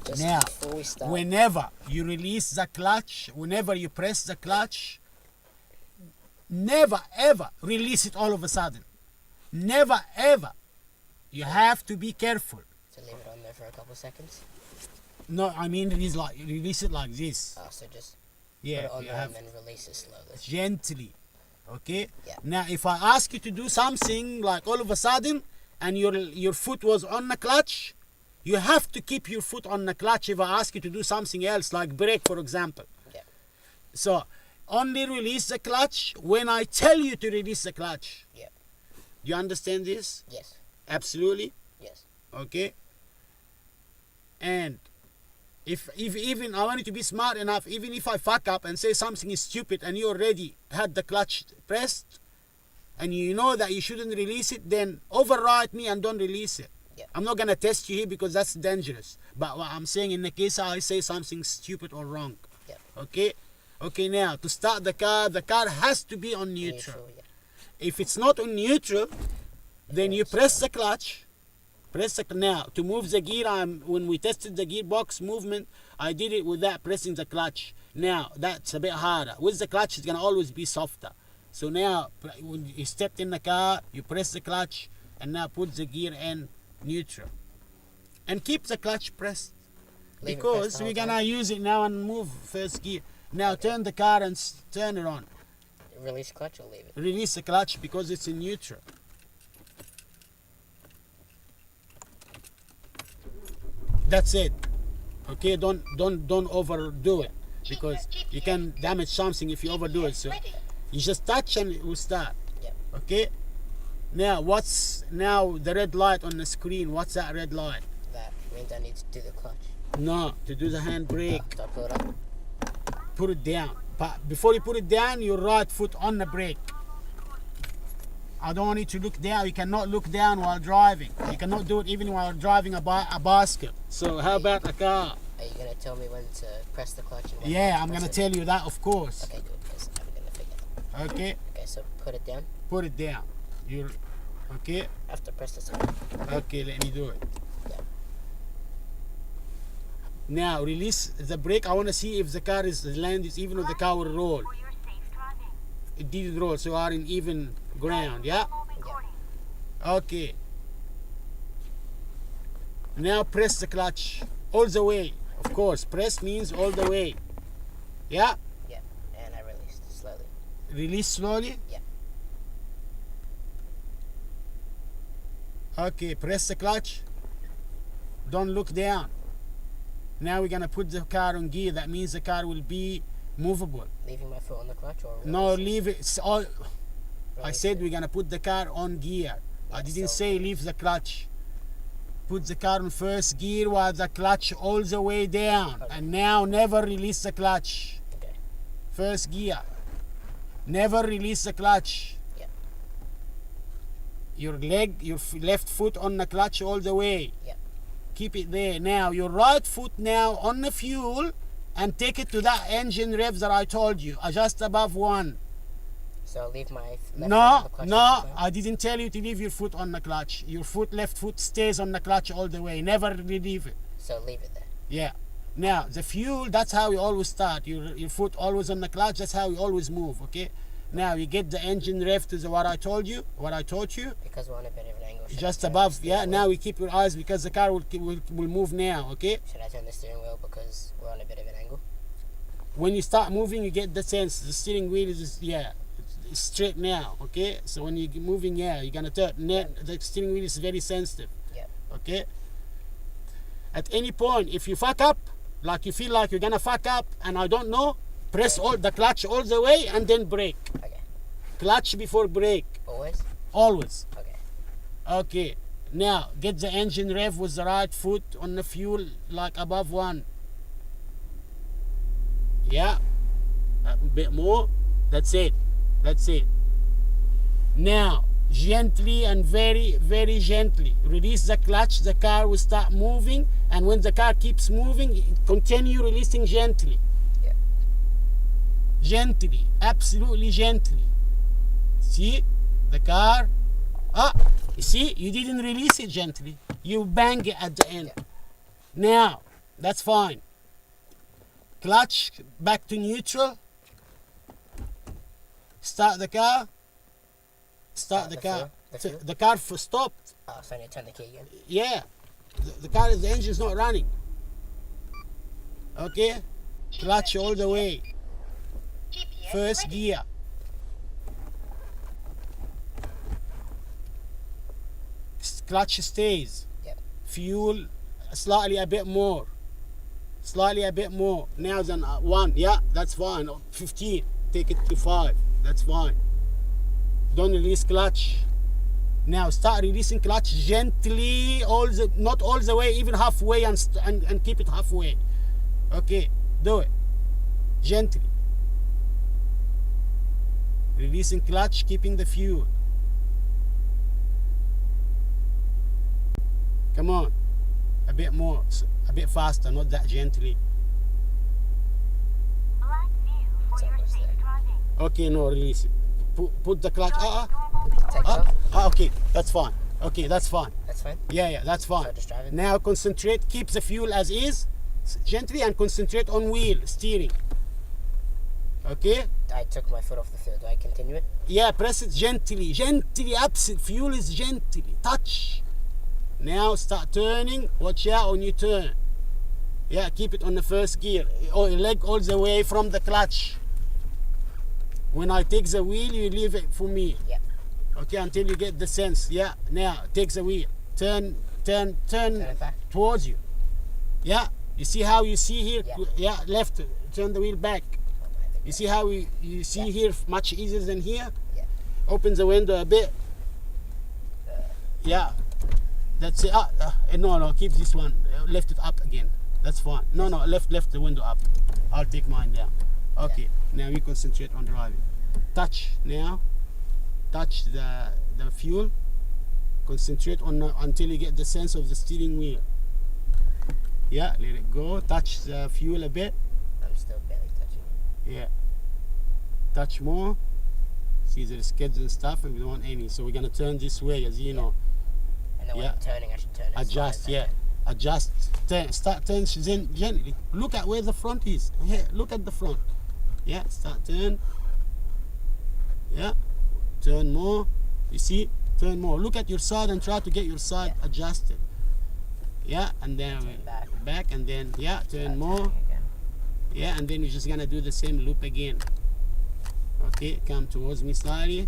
B: Just
A: Now,
B: before we start,
A: whenever you release the clutch, whenever you press the clutch, never ever release it all of a sudden. Never ever. You have to be careful.
B: to leave it on there for a couple seconds.
A: No, I mean release it like this.
B: Oh, so just
A: Yeah,
B: put it on
A: you
B: there
A: have
B: and then release it slowly.
A: gently. Okay.
B: Yeah.
A: Now, if I ask you to do something like all of a sudden, and your foot was on the clutch, you have to keep your foot on the clutch. If I ask you to do something else, like brake, for example.
B: Yeah.
A: So only release the clutch when I tell you to release the clutch.
B: Yeah.
A: Do you understand this?
B: Yes.
A: Absolutely.
B: Yes.
A: Okay. And if even I want you to be smart enough, even if I fuck up and say something is stupid and you already had the clutch pressed and you know that you shouldn't release it, then override me and don't release it.
B: Yeah.
A: I'm not gonna test you here because that's dangerous. But what I'm saying, in the case I say something stupid or wrong.
B: Yeah.
A: Okay? Okay, now to start the car has to be on neutral.
B: Yeah.
A: If it's not on neutral, then you press the clutch. Now to move the gear. When we tested the gearbox movement, I did it without pressing the clutch. Now that's a bit harder. With the clutch, it's gonna always be softer. So now when you stepped in the car, you press the clutch, and now put the gear in neutral, and keep the clutch pressed
B: Leave it
A: because
B: pressed the
A: we're
B: whole
A: gonna
B: time.
A: use it now and move first gear. Now turn the car and turn it on.
B: Release clutch or leave it.
A: Release the clutch because it's in neutral. That's it. Okay, don't overdo it because you can damage something if you overdo it. So you just touch and it will start.
B: Yep.
A: Okay. Now what's the red light on the screen? What's that red light?
B: That means I need to do the clutch.
A: No, to do the handbrake.
B: So I pull it up.
A: Put it down. But before you put it down, your right foot on the brake. I don't want you to look down. You cannot look down while driving. You cannot do it even while driving a basket. So how about a car?
B: Are you gonna tell me when to press the clutch and when
A: Yeah,
B: not to
A: I'm
B: press
A: gonna
B: it?
A: tell you that, of course.
B: Okay, good. Because I'm gonna figure that.
A: Okay,
B: Okay, so put it down.
A: put it down. You're okay.
B: I have to press this again.
A: Okay, let me do it.
B: Yeah.
A: Now release the brake. I want to see if the car is landed, even if the car will roll. It did roll, so are in even ground. Yeah. Okay. Now press the clutch all the way. Of course, press means all the way. Yeah.
B: Yeah. And I released slowly.
A: Release slowly.
B: Yeah.
A: Okay, press the clutch. Don't look down. Now we're gonna put the car on gear. That means the car will be movable.
B: Leaving my foot on the clutch or
A: No,
B: releasing?
A: leave it. It's all. I
B: Release
A: said
B: it.
A: we're gonna put the car on gear. I
B: Yeah,
A: didn't
B: so-
A: say leave the clutch. Put the car on first gear while the clutch all the way down.
B: Okay.
A: And now never release the clutch.
B: Okay.
A: First gear. Never release the clutch.
B: Yeah.
A: Your left foot on the clutch all the way.
B: Yeah.
A: Keep it there. Now your right foot now on the fuel and take it to that engine rev that I told you. Just above 1.
B: So leave my left foot on
A: No,
B: the clutch.
A: no,
B: at the time?
A: I didn't tell you to leave your foot on the clutch. Your left foot stays on the clutch all the way. Never relieve it.
B: So leave it there.
A: Yeah. Now, the fuel, that's how we always start. Your foot always on the clutch. That's how we always move, okay? Now you get the engine rev to what I taught you.
B: Because we're on a bit of an angle. Should
A: Just
B: I turn
A: above.
B: the steering
A: Yeah.
B: wheel?
A: Now we keep your eyes because the car will move now. Okay.
B: Should I turn the steering wheel because we're on a bit of an angle?
A: When you start moving, you get the sense. The steering wheel is it's straight now. Okay. So when you're moving, you're gonna turn. The steering wheel is very sensitive.
B: Yep.
A: Okay. At any point, if you fuck up, like you feel like you're gonna fuck up, and I don't know, press all the clutch all the way and then brake.
B: Okay.
A: Clutch before brake.
B: Always?
A: Always.
B: Okay.
A: Okay. Now get the engine rev with the right foot on the fuel, like above 1. Yeah. A bit more. That's it. Now gently and very, very gently release the clutch. The car will start moving, and when the car keeps moving, continue releasing gently.
B: Yeah.
A: Gently, absolutely gently. See the car. You see, you didn't release it gently. You bang it at the end.
B: Yeah.
A: Now that's fine. Clutch back to neutral. Start the car.
B: Start the fuel.
A: The car stopped.
B: Oh, so I need to turn the key again.
A: Yeah. The engine's not running. Okay. Clutch all the way. First gear. Clutch stays.
B: Yep.
A: Fuel slightly a bit more. Now then 1. Yeah, that's fine. 15. Take it to 5. That's fine. Don't release clutch. Now start releasing clutch gently, not all the way, even halfway, and keep it halfway. Okay, do it gently. Releasing clutch, keeping the fuel. Come on, a bit more, a bit faster, not that gently.
C: Black view for
B: So
C: your
B: what's
C: safe
B: that?
C: driving.
A: Okay, no, release it. Put the clutch.
C: Normal
B: Take it
C: maneuver.
B: off.
A: Okay, that's fine. Okay, that's fine.
B: That's fine.
A: Yeah, that's fine.
B: So just drive it?
A: Now concentrate, keep the fuel as is, gently, and concentrate on wheel, steering. Okay?
B: I took my foot off the fuel. Do I continue it?
A: Yeah, press it gently, fuel is gently, touch. Now start turning, watch out when you turn. Yeah, keep it on the first gear, or leg all the way from the clutch. When I take the wheel, you leave it for me.
B: Yeah.
A: Okay, until you get the sense. Yeah, now take the wheel. Turn
B: it back.
A: towards you. Yeah, you see how you see here?
B: Yeah.
A: Left, turn the wheel back. You see how you see here much easier than here?
B: Yeah.
A: Open the window a bit. Yeah, that's it. No, keep this one. Lift it up again. That's fine. No, left the window up. I'll take mine down. Okay, now we concentrate on driving. Touch now. Touch the fuel. Concentrate on until you get the sense of the steering wheel. Yeah, let it go. Touch the fuel a bit.
B: I'm still barely touching it.
A: Yeah. Touch more. See, there's skids and stuff, and we don't want any. So we're gonna turn this way, as you know.
B: And then when I'm turning, I should turn it.
A: Adjust, yeah. Adjust. Start turn gently. Look at where the front is. Here, look at the front. Yeah, start turn. Yeah. Turn more. You see? Turn more. Look at your side and try to get your side adjusted. Yeah, and then back and then turn more. Yeah, and then you're just gonna do the same loop again. Okay, come towards me slightly.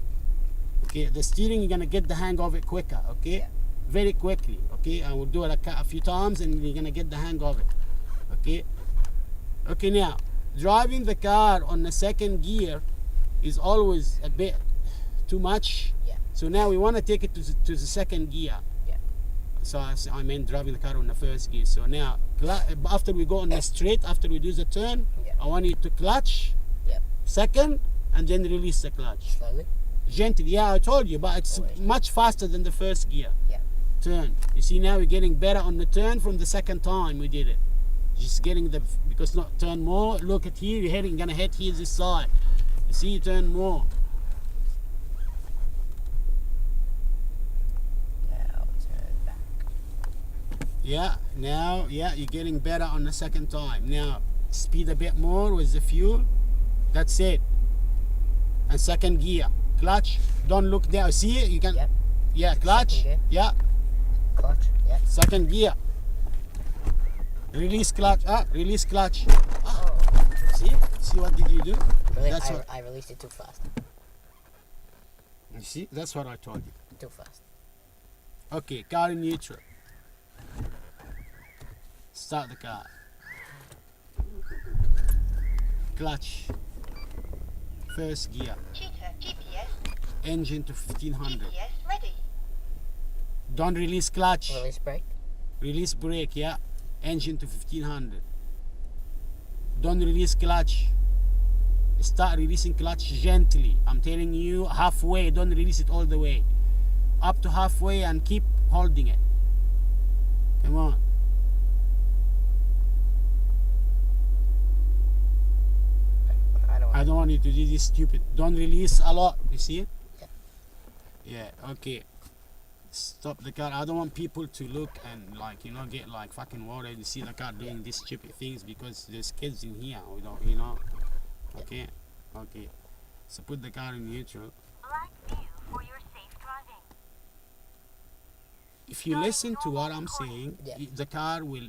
A: Okay, the steering, you're gonna get the hang of it quicker. Okay, very quickly. Okay, I will do it a few times and you're gonna get the hang of it. Okay, now driving the car on the second gear is always a bit too much. So now we want to take it to the second gear. So I meant driving the car on the first gear. So now after we go on the straight, after we do the turn, I want you to clutch second and then release the clutch.
B: Slowly?
A: Gently, yeah, I told you, but it's much faster than the first gear. Turn. You see, now we're getting better on the turn from the second time we did it. Just getting because not turn more. Look at here, you're gonna head here this side. You see, you turn more.
B: Now turn back.
A: Yeah, now, you're getting better on the second time. Now, speed a bit more with the fuel. That's it. and second gear. Clutch. Don't look there. See, you can.
B: Yep.
A: Yeah, clutch.
B: Second gear.
A: Yeah,
B: Clutch. Yep.
A: second gear. Release clutch. Release clutch.
B: Oh.
A: See what did you do?
B: Really,
A: That's what.
B: I released it too fast.
A: You see, that's what I told you.
B: Too fast.
A: Okay, car in neutral. Start the car. Clutch. First gear.
C: Cheetah GPS.
A: Engine to 1500.
C: GPS ready.
A: Don't release clutch.
B: Release brake.
A: Release brake, yeah. Engine to 1500. Don't release clutch. Start releasing clutch gently. I'm telling you, halfway. Don't release it all the way. Up to halfway and keep holding it. Come on. I don't want you to do this stupid. Don't release a lot. You see it? Yeah. Okay. Stop the car. I don't want people to look and like, you know, get like fucking worried. You see the car doing these stupid things because there's kids in here. We don't, you know. Okay. Okay. So put the car in neutral.
C: Black view for your safe driving.
A: If you listen to what I'm saying,
B: Yeah.
A: the car will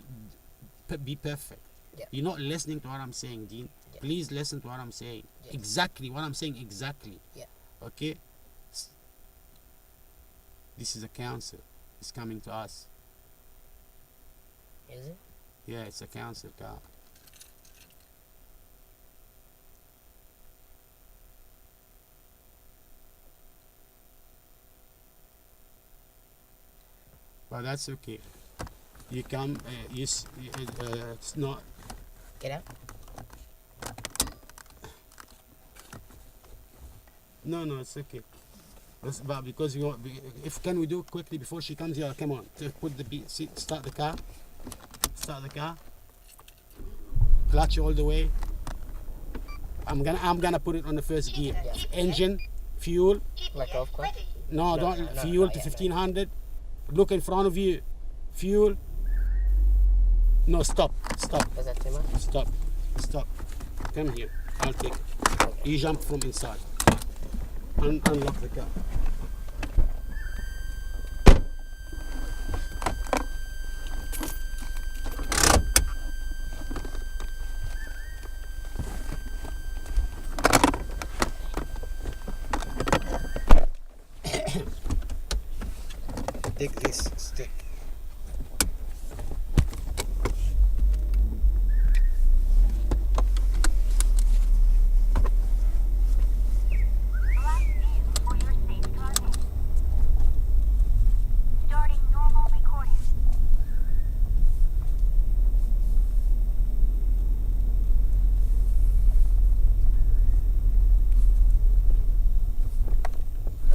A: be perfect.
B: Yeah.
A: You're not listening to what I'm saying, Dean.
B: Yeah.
A: Please listen to what I'm saying.
B: Yeah.
A: Exactly what I'm saying. Exactly.
B: Yeah.
A: Okay. This is a council. It's coming to us.
B: Is it?
A: Yeah, it's a council car. But that's okay. You come. It's not.
B: Get out.
A: No, it's okay. But because you want, if can we do it quickly before she comes here? Come on, put the beat. Start the car. Start the car. Clutch all the way. I'm gonna put it on the first gear.
B: Yeah.
A: Engine, fuel.
B: Let go of clutch.
C: Ready.
A: No,
B: No,
A: don't.
B: no, no,
A: Fuel
B: not
A: to
B: yet,
A: 1500. Look in front of you. Fuel. No, stop.
B: Was that too much?
A: Stop. Come here. I'll take it. You jump from inside. Unlock the car. Take this stick.
C: Black view for your safe driving. Starting normal recording.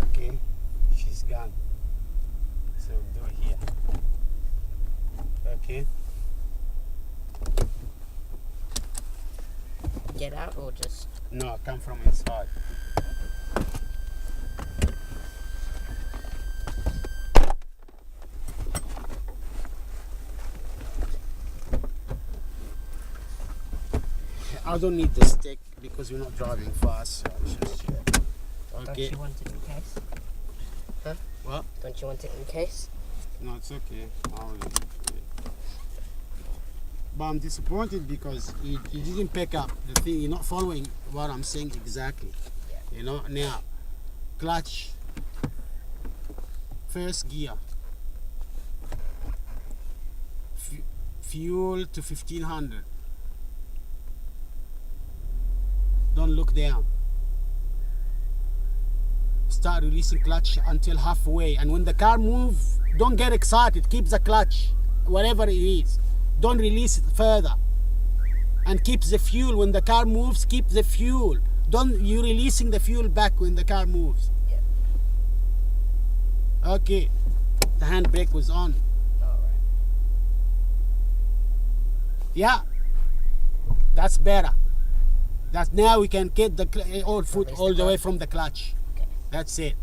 A: Okay, she's gone. So do it here. Okay.
B: Get out or just.
A: No, come from inside. I don't need the stick because we're not driving fast. So it's just here.
B: Don't
A: Okay.
B: you want it in case? Huh?
A: What?
B: Don't you want it in case?
A: No, it's okay. I'll leave it. But I'm disappointed because you didn't pick up the thing. You're not following what I'm saying exactly.
B: Yeah.
A: You know, now, clutch, first gear, fuel to 1500. Don't look down. Start releasing clutch until halfway, and when the car moves, don't get excited. Keep the clutch, whatever it is. Don't release it further, and keep the fuel when the car moves. Keep the fuel. Don't you releasing the fuel back when the car moves.
B: Yeah.
A: Okay, the handbrake was on.
B: Alright.
A: Yeah, that's better. That now we can get the all foot
B: Release
A: all
B: the
A: the way
B: clutch.
A: from the clutch.
B: Okay.
A: That's it.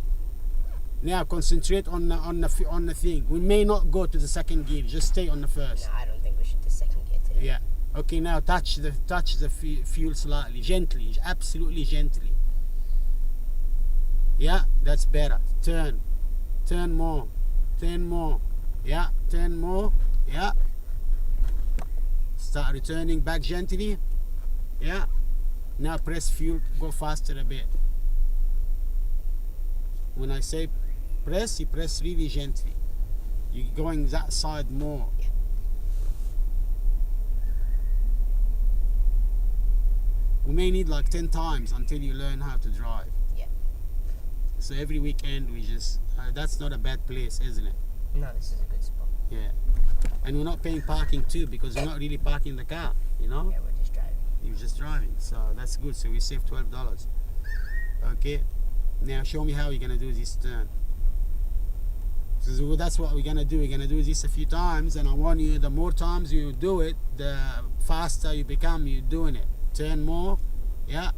A: Now concentrate on the thing. We may not go to the second gear. Just stay on the first.
B: No, I don't think we should do second gear today.
A: Yeah. Okay. Now touch the fuel slightly, gently, absolutely gently. Yeah, that's better. Turn more, yeah, turn more, yeah. Start returning back gently, yeah. Now press fuel, go faster a bit. When I say press, you press really gently. You're going that side more. We may need like 10 times until you learn how to drive.
B: Yeah.
A: So every weekend we just, that's not a bad place, isn't it?
B: No, this is a good spot.
A: Yeah. And we're not paying parking too, because we're not really parking the car, you know?
B: Yeah, we're just driving.
A: You're just driving, so that's good. So we save $12. Okay. Now show me how you're gonna do this turn. So that's what we're gonna do. We're gonna do this a few times, and I warn you, the more times you do it, the faster you become you doing it. Turn more, yeah.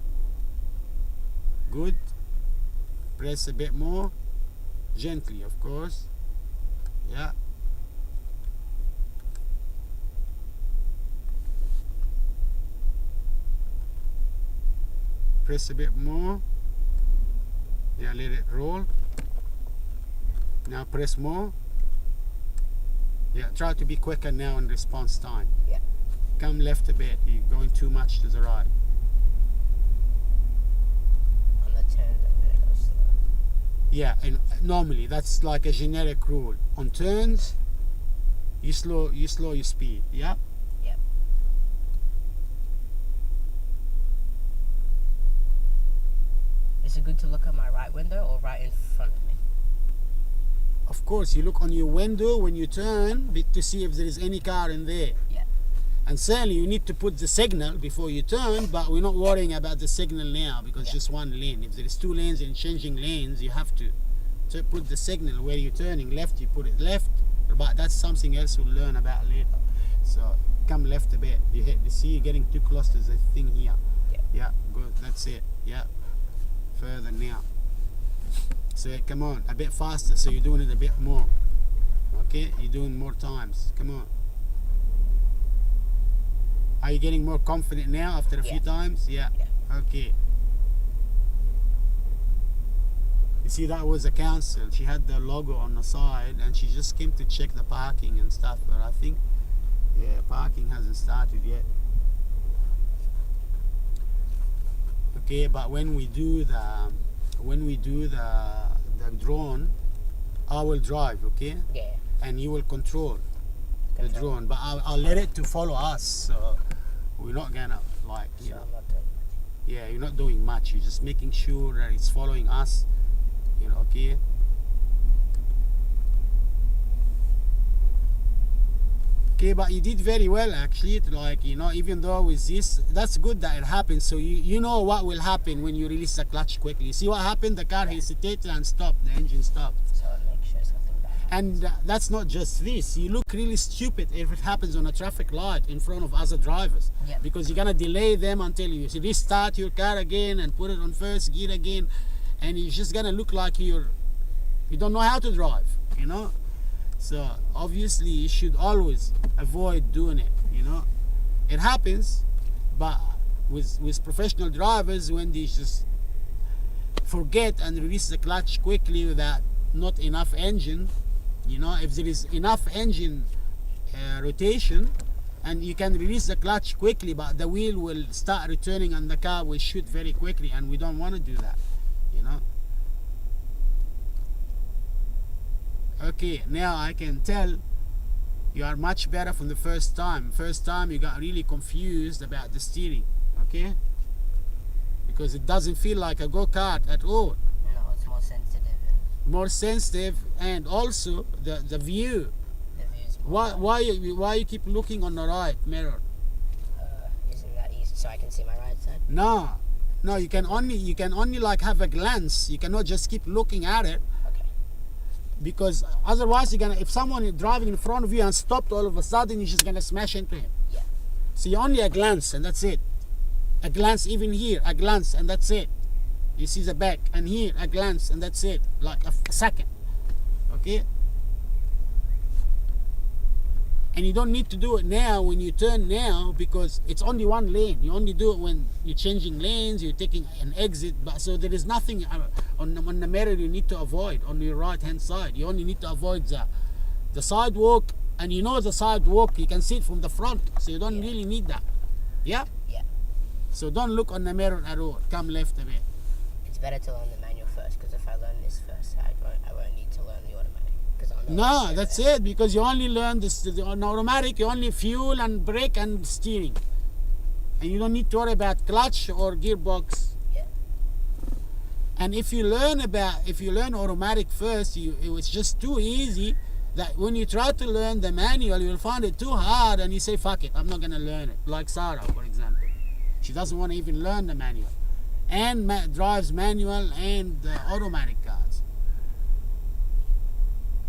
A: Good. Press a bit more, gently, of course. Yeah. Press a bit more. Yeah, let it roll. Now press more. Yeah, try to be quicker now in response time.
B: Yeah.
A: Come left a bit. You're going too much to the right.
B: On the turns, I'm gonna go slow.
A: Yeah, and normally that's like a generic rule. On turns, you slow your speed. Yeah.
B: Yeah. Is it good to look at my right window or right in front of me?
A: Of course, you look on your window when you turn to see if there is any car in there.
B: Yeah.
A: And certainly you need to put the signal before you turn, but we're not worrying about the signal now because
B: Yeah.
A: just one lane. If there is two lanes and changing lanes, you have to put the signal where you're turning left, you put it left, but that's something else we'll learn about later. So come left a bit. You see you're getting too close to the thing here.
B: Yeah.
A: Yeah, good, that's it. Yeah. Further now. So come on, a bit faster, so you're doing it a bit more. Okay, you're doing more times. Come on. Are you getting more confident now after a few
B: Yeah.
A: times? Yeah.
B: Yeah.
A: Okay. You see, that was a council. She had the logo on the side, and she just came to check the parking and stuff. But I think, yeah, parking hasn't started yet. Okay, but when we do the drone, I will drive. Okay,
B: Yeah.
A: and you will control the drone, but I'll let it to follow us. So we're not gonna like, you
B: So
A: know,
B: I'm not doing much.
A: yeah, you're not doing much. You're just making sure that it's following us. You know, okay. Okay, but you did very well actually. Like, you know, even though with this, that's good that it happened. So you know what will happen when you release the clutch quickly. You see what happened? The car hesitated and stopped. The engine stopped.
B: So make sure something bad happens.
A: And that's not just this. You look really stupid if it happens on a traffic light in front of other drivers.
B: Yeah.
A: Because you're gonna delay them until you restart your car again and put it on first gear again, and you're just gonna look like you don't know how to drive. You know. So obviously you should always avoid doing it. You know. It happens, but with professional drivers, when they just forget and release the clutch quickly without not enough engine, you know, if there is enough engine rotation and you can release the clutch quickly, but the wheel will start returning and the car will shoot very quickly, and we don't want to do that, you know. Okay, now I can tell you are much better from the first time. First time you got really confused about the steering, okay? Because it doesn't feel like a go-kart at all.
B: No, it's more sensitive.
A: More sensitive, and also the view.
B: The view's more
A: Why you keep looking on the right mirror?
B: Isn't that easy so I can see my right side?
A: No, you can only like have a glance. You cannot just keep looking at it,
B: Okay.
A: because otherwise if someone is driving in front of you and stopped all of a sudden, you're just gonna smash into him.
B: Yeah.
A: So you only a glance and that's it. A glance, even here, a glance and that's it. You see the back, and here a glance and that's it, like a second. Okay. And you don't need to do it now when you turn now, because it's only one lane. You only do it when you're changing lanes, you're taking an exit. But so there is nothing on the mirror you need to avoid on your right hand side. You only need to avoid the sidewalk, and you know the sidewalk, you can see it from the front, so you don't really need that. Yeah?
B: Yeah.
A: So don't look on the mirror at all. Come left a bit.
B: It's better to learn the manual first, because if I learn this first, I won't need to learn the automatic. Because I'll know
A: No,
B: what to do
A: that's
B: there.
A: it, because you only learn this on automatic. You only fuel and brake and steering, and you don't need to worry about clutch or gearbox.
B: Yeah.
A: And if you learn automatic first, it's just too easy that when you try to learn the manual, you'll find it too hard, and you say, fuck it, I'm not gonna learn it. Like Sarah, for example, she doesn't want to even learn the manual, and drives manual and automatic cars.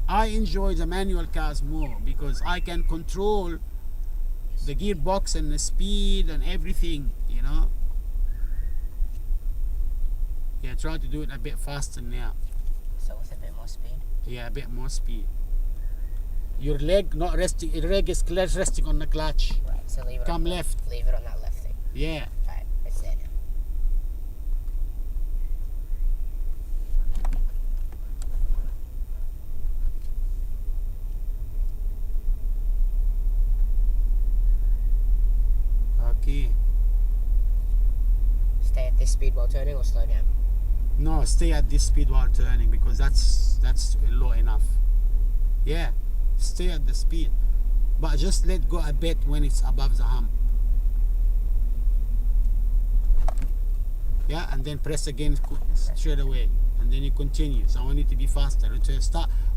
A: I enjoy the manual cars more because I can control the gearbox and the speed and everything, you know. Yeah, try to do it a bit faster now.
B: So with a bit more speed.
A: Yeah, a bit more speed. Your leg not resting, your leg is resting on the clutch.
B: Right. So leave it.
A: Come
B: on
A: left.
B: Leave it on that left thing.
A: Yeah.
B: Alright. It's there now.
A: Okay.
B: Stay at this speed while turning, or slow down.
A: No, stay at this speed while turning, because that's low enough. Yeah, stay at the speed, but just let go a bit when it's above the hump. Yeah, and then press again straight away, and then you continue. So I want you to be faster.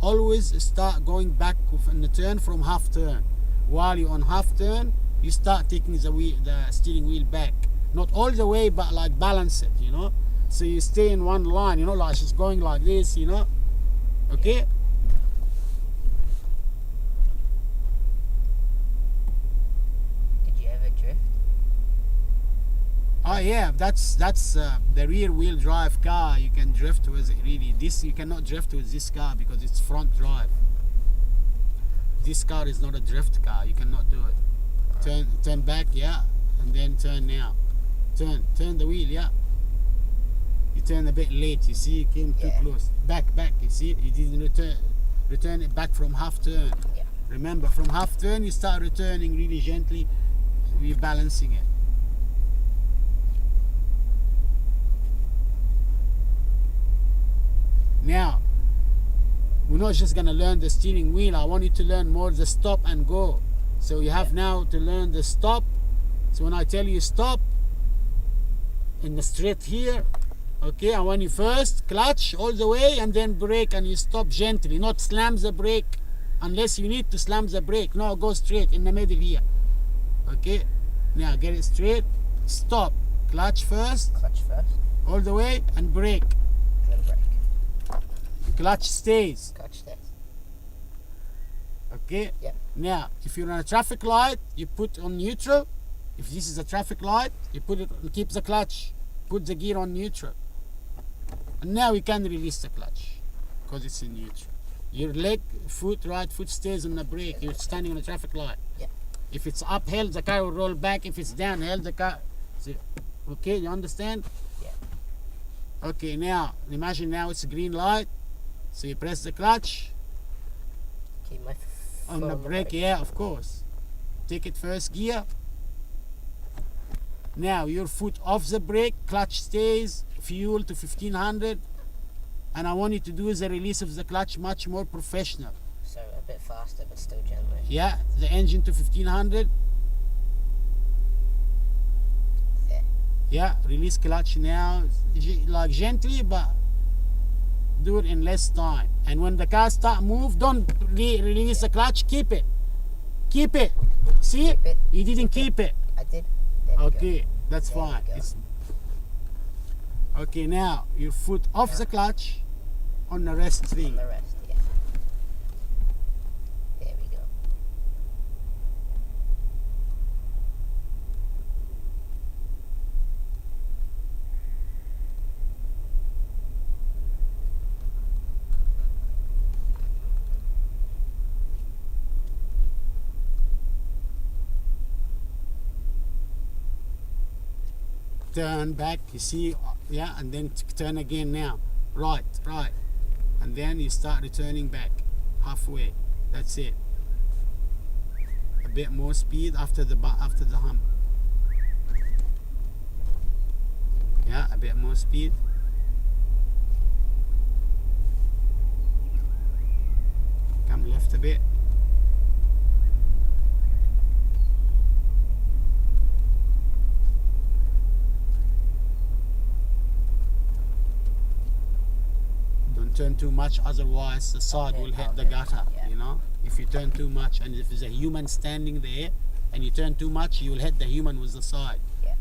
A: Always start going back in the turn from half turn. While you're on half turn, you start taking the steering wheel back. Not all the way, but like balance it, you know. So you stay in one line, you know, like she's going like this, you know. Okay.
B: Did you ever drift?
A: Oh yeah, that's the rear wheel drive car. You can drift with it really. This you cannot drift with this car because it's front drive. This car is not a drift car. You cannot do it. Turn back, yeah, and then turn now. Turn the wheel, yeah. You turn a bit late. You see, you came too
B: Yeah.
A: close. Back. You see, you didn't return it back from half turn.
B: Yeah.
A: Remember, from half turn you start returning really gently, rebalancing it. Now, we're not just gonna learn the steering wheel. I want you to learn more the stop and go. So you have now to learn the stop. So when I tell you stop in the straight here, okay, I want you first clutch all the way and then brake, and you stop gently, not slam the brake unless you need to slam the brake. No, go straight in the middle here. Okay, now get it straight. Stop, clutch first
B: Clutch first,
A: all the way and brake.
B: then brake.
A: Clutch stays.
B: Clutch this.
A: Okay.
B: Yep.
A: Now, if you're on a traffic light, you put on neutral. If this is a traffic light, you put it, keep the clutch, put the gear on neutral. And now we can release the clutch because it's in neutral. Your right foot stays on the brake. You're standing on a traffic light.
B: Yeah.
A: If it's uphill, the car will roll back. If it's downhill, the car. See, okay, you understand?
B: Yeah.
A: Okay, now imagine now it's a green light. So you press the clutch.
B: Keep my
A: On
B: foot
A: the brake, yeah, of course. Take it first gear. Now your foot off the brake, clutch stays, fuel to 1500, and I want you to do the release of the clutch much more professional.
B: So a bit faster, but still gently.
A: Yeah, the engine to 1500.
B: There.
A: Yeah, release clutch now, like gently, but do it in less time. And when the car start move, don't release the clutch. Keep it. Keep it. See?
B: Keep it.
A: You didn't keep it.
B: I did. There we go.
A: Okay, that's
B: There we
A: fine.
B: go.
A: Okay, now your foot off the clutch on the rest
B: On
A: thing.
B: the rest, yeah. There we go.
A: turn back, you see, yeah, and then turn again now. Right. And then you start returning back halfway. That's it. A bit more speed after the hump. Yeah, a bit more speed. Come left a bit. Don't turn too much, otherwise the side will hit the gutter,
B: Yeah.
A: you know. If you turn too much, and if there's a human standing there and you turn too much, you'll hit the human with the side.
B: Yeah.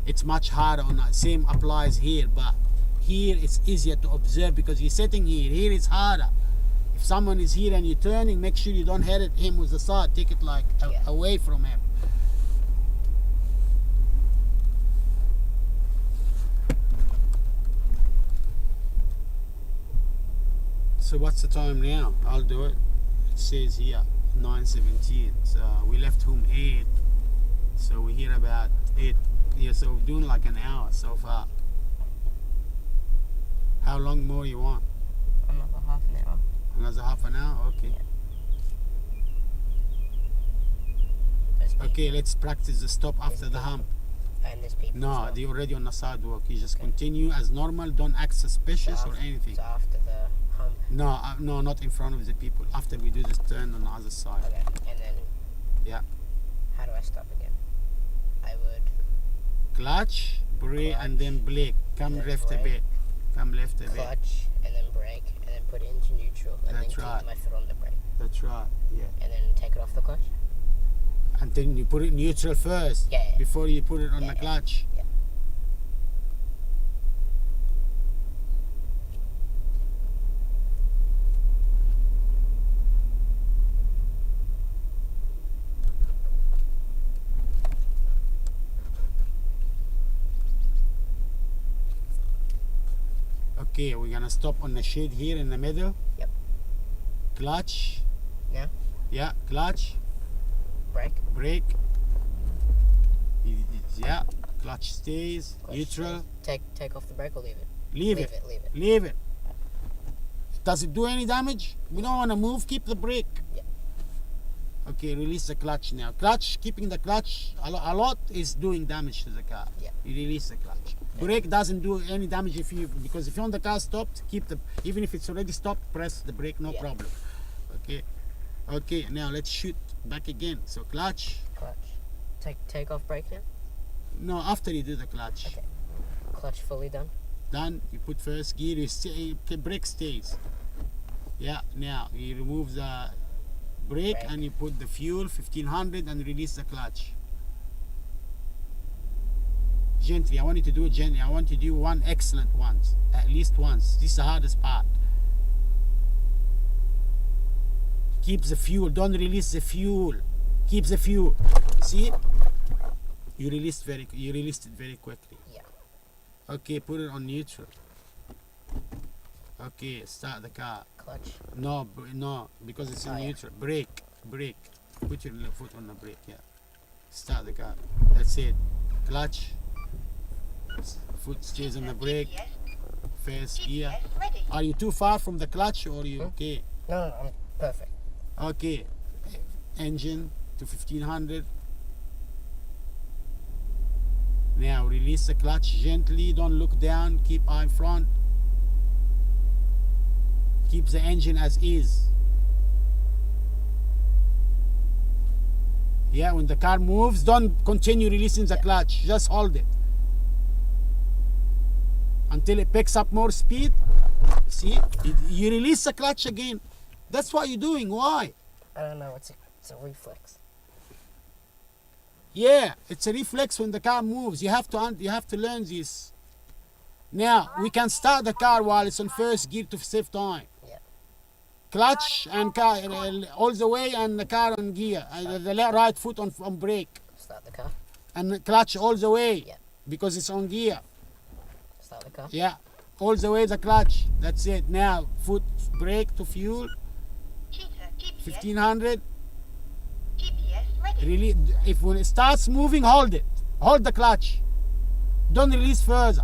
A: It's much harder on that. Same applies here, but here it's easier to observe because you're sitting here. Here it's harder. If someone is here and you're turning, make sure you don't hit him with the side. Take it like
B: Yeah.
A: away from him. So what's the time now? I'll do it. It says here 9:17. So we left home 8. So we're here about 8. Yeah, so we're doing like an hour so far. How long more you want?
B: Another half an hour.
A: Another half an hour? Okay.
B: There's people.
A: Okay, let's practice the stop after the hump.
B: And there's people.
A: No,
B: as well.
A: they're already on the sidewalk. You just
B: Okay.
A: continue as normal. Don't act suspicious or anything.
B: So after the hump.
A: No, not in front of the people. After we do this turn on the other side.
B: Okay. And then.
A: Yeah.
B: How do I stop again? I would.
A: Clutch, brake, and then brake. Come
B: Then
A: left a
B: brake.
A: bit. Come left a bit.
B: Clutch and then brake and then put it into neutral and
A: That's
B: then
A: right.
B: keep my foot on the brake
A: That's right. Yeah.
B: and then take it off the clutch.
A: And then you put it neutral first.
B: Yeah.
A: Before you put it on
B: Yeah,
A: the clutch.
B: Yeah.
A: Okay, we're gonna stop on the shade here in the middle.
B: Yep.
A: Clutch.
B: Now?
A: Yeah, clutch,
B: Brake.
A: brake. Yeah, clutch stays.
B: Clutch
A: Neutral.
B: stays. Take off the brake or leave it?
A: Leave it.
B: Leave it.
A: Leave it. Does it do any damage? We don't want to move. Keep the brake.
B: Yeah.
A: Okay, release the clutch now. Clutch, keeping the clutch a lot is doing damage to the car.
B: Yeah.
A: You release the clutch. Brake doesn't do any damage because if you want the car stopped, even if it's already stopped, press the brake, no
B: Yeah.
A: problem. Okay. Okay, now let's shoot back again. So clutch.
B: Clutch. Take off brake now?
A: No, after you do the clutch.
B: Okay. Clutch fully done.
A: Done. You put first gear. Brake stays. Yeah. Now you remove the brake
B: Brake.
A: and you put the fuel 1500 and release the clutch. Gently. I want you to do it gently. I want you to do one excellent once, at least once. This is the hardest part. Keep the fuel. Don't release the fuel. Keep the fuel. See? You released it very quickly.
B: Yeah.
A: Okay, put it on neutral. Okay, start the car.
B: Clutch.
A: No, because it's in
B: Oh, yeah.
A: neutral. Brake. Put your little foot on the brake. Yeah. Start the car. That's it. Clutch. Foot stays on the brake.
C: GPS.
A: First gear.
C: GPS ready.
A: Are you too far from the clutch or you okay?
B: No, I'm perfect.
A: Okay. Engine to 1500. Now release the clutch gently. Don't look down. Keep eye in front. Keep the engine as is. Yeah, when the car moves, don't continue releasing the clutch. Just hold it until it picks up more speed. See, you release the clutch again. That's what you're doing. Why?
B: I don't know. It's a reflex.
A: Yeah, it's a reflex when the car moves. You have to learn this. Now we can start the car while it's on first gear to save time.
B: Yeah.
A: Clutch and car all the way, and the car on gear. The right foot on brake,
B: Start the car.
A: and the clutch all the way
B: Yeah.
A: because it's on gear.
B: Start the car.
A: Yeah, all the way the clutch. That's it. Now foot brake to fuel
C: Cheetah GPS.
A: 1500.
C: GPS ready.
A: Really, if when it starts moving, hold it. Hold the clutch. Don't release further.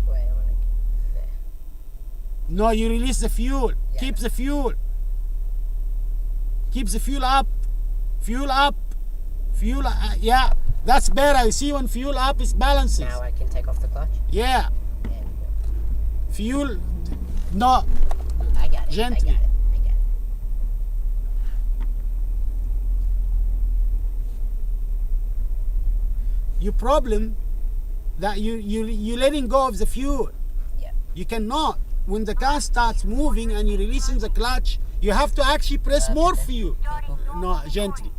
B: Wait, I want to get there.
A: No, you release the fuel.
B: Yeah.
A: Keep the fuel. Keep the fuel up. Fuel up. Fuel. Yeah, that's better. You see when fuel up is balances.
B: Now I can take off the clutch.
A: Yeah.
B: There we go.
A: Fuel. No.
B: I got it.
A: Gently.
B: I got it.
A: Your problem that you letting go of the fuel.
B: Yeah.
A: You cannot. When the car starts moving and you're releasing the clutch, you have to actually press more fuel. No, gently.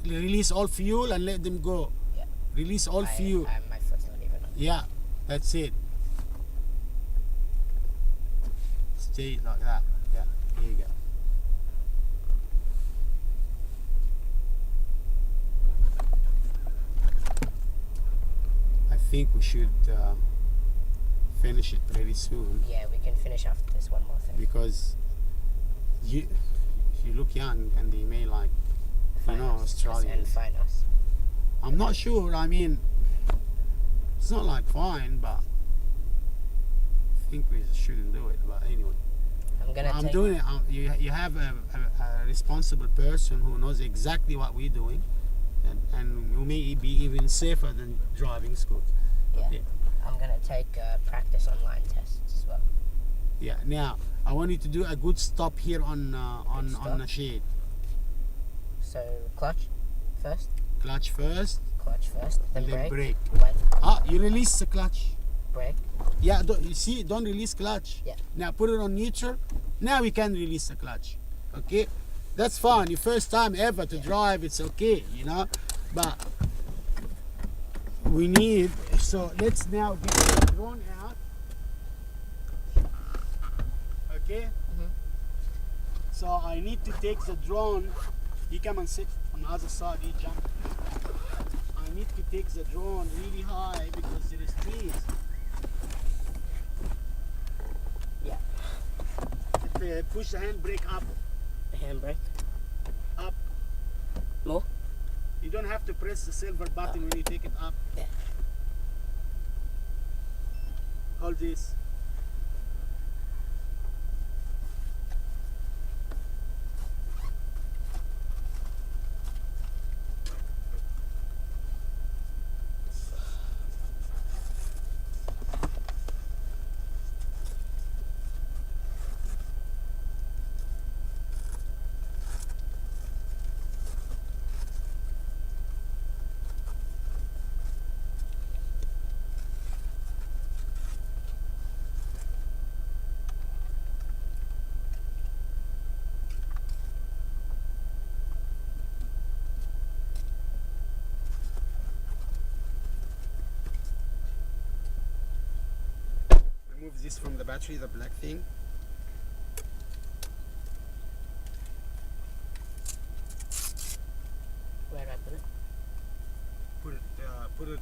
A: Release all fuel and let them go.
B: Yeah.
A: Release all fuel.
B: My foot's not even on.
A: Yeah, that's it. Stay like that. Yeah, here you go. I think we should finish it pretty soon
B: Yeah, we can finish after this one more thing.
A: because you look young and they may like, you know,
B: us.
A: Australians.
B: And fine us.
A: I'm not sure. I mean, it's not like fine, but I think we shouldn't do it. But anyway,
B: I'm gonna
A: I'm
B: take
A: doing it. You have a responsible person who knows exactly what we're doing, and who may be even safer than driving schools.
B: Yeah.
A: Yeah.
B: I'm gonna take practice online tests as well.
A: Yeah. Now I want you to do a good stop here on
B: stop?
A: the shade.
B: So clutch first,
A: Clutch first,
B: then
A: and then
B: brake.
A: brake.
B: Wait,
A: You release the clutch.
B: brake.
A: Yeah, you see, don't release clutch.
B: Yeah.
A: Now put it on neutral. Now we can release the clutch. Okay, that's fine. Your first time ever to drive, it's okay, you know. But we need. So let's now get the drone out. Okay.
B: Mhm.
A: So I need to take the drone. You come and sit on the other side. You jump. I need to take the drone really high because there is trees.
B: Yeah.
A: Push the handbrake up.
B: The handbrake.
A: Up.
B: More.
A: You don't have to press the silver button when you take it up.
B: Yeah.
A: Hold this. Remove this from the battery, the black thing.
B: Where do I put it?
A: Put it,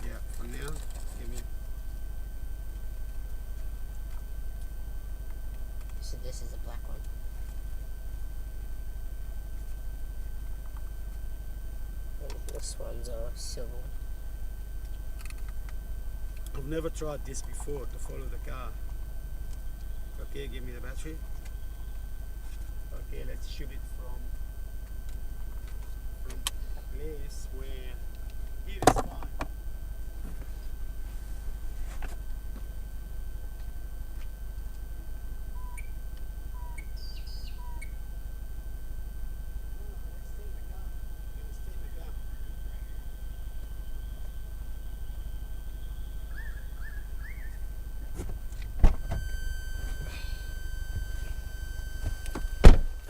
A: yeah, on there. Give me.
B: So this is the black one. And this one's a silver one.
A: I've never tried this before to follow the car. Okay, give me the battery. Okay, let's shoot it from a place where here is fine.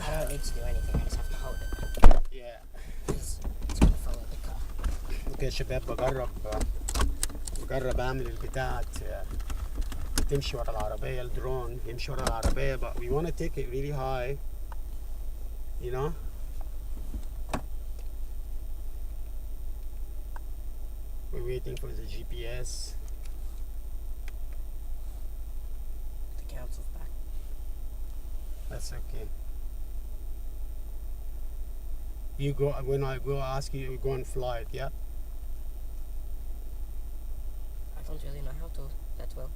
B: I don't need to do anything. I just have to hold it.
A: Yeah.
B: It's gonna follow the car.
A: اوكي يا شباب بجرب اعمل البتاع تمشي ورا العربية الدرون يمشي ورا العربية but we want to take it really high, you know. We're waiting for the GPS.
B: The council's back.
A: That's okay. You go when I go ask you, you go and fly it. Yeah.
B: I don't really know how to that well.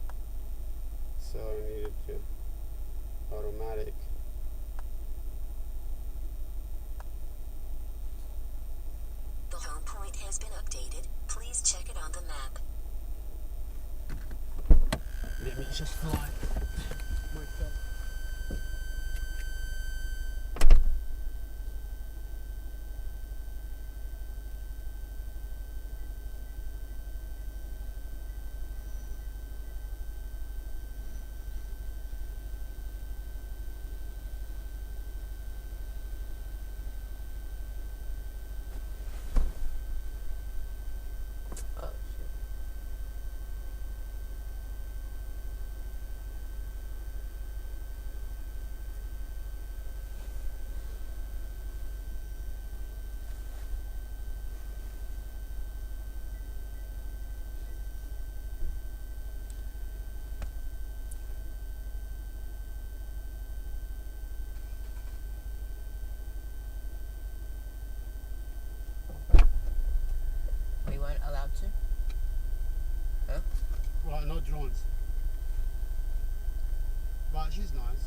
A: So I need it to automatic.
D: The home point has been updated. Please check it on the map.
A: Let me just fly myself.
B: Oh shit. We weren't allowed to?
A: Well, no drones. But she's nice.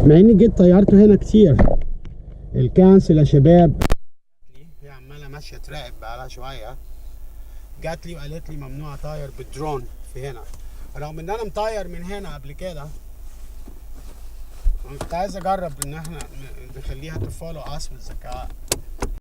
A: مع اني جيت طيرته هنا كتير. الكانسل يا شباب. هي عماله ماشيه تراقب بقالها شويه. جات لي وقالت لي ممنوع اطير بالدرون في هنا. رغم ان انا مطير من هنا قبل كده. انا كنت عايز اجرب ان احنا نخليها تفولو اس بالذكاء.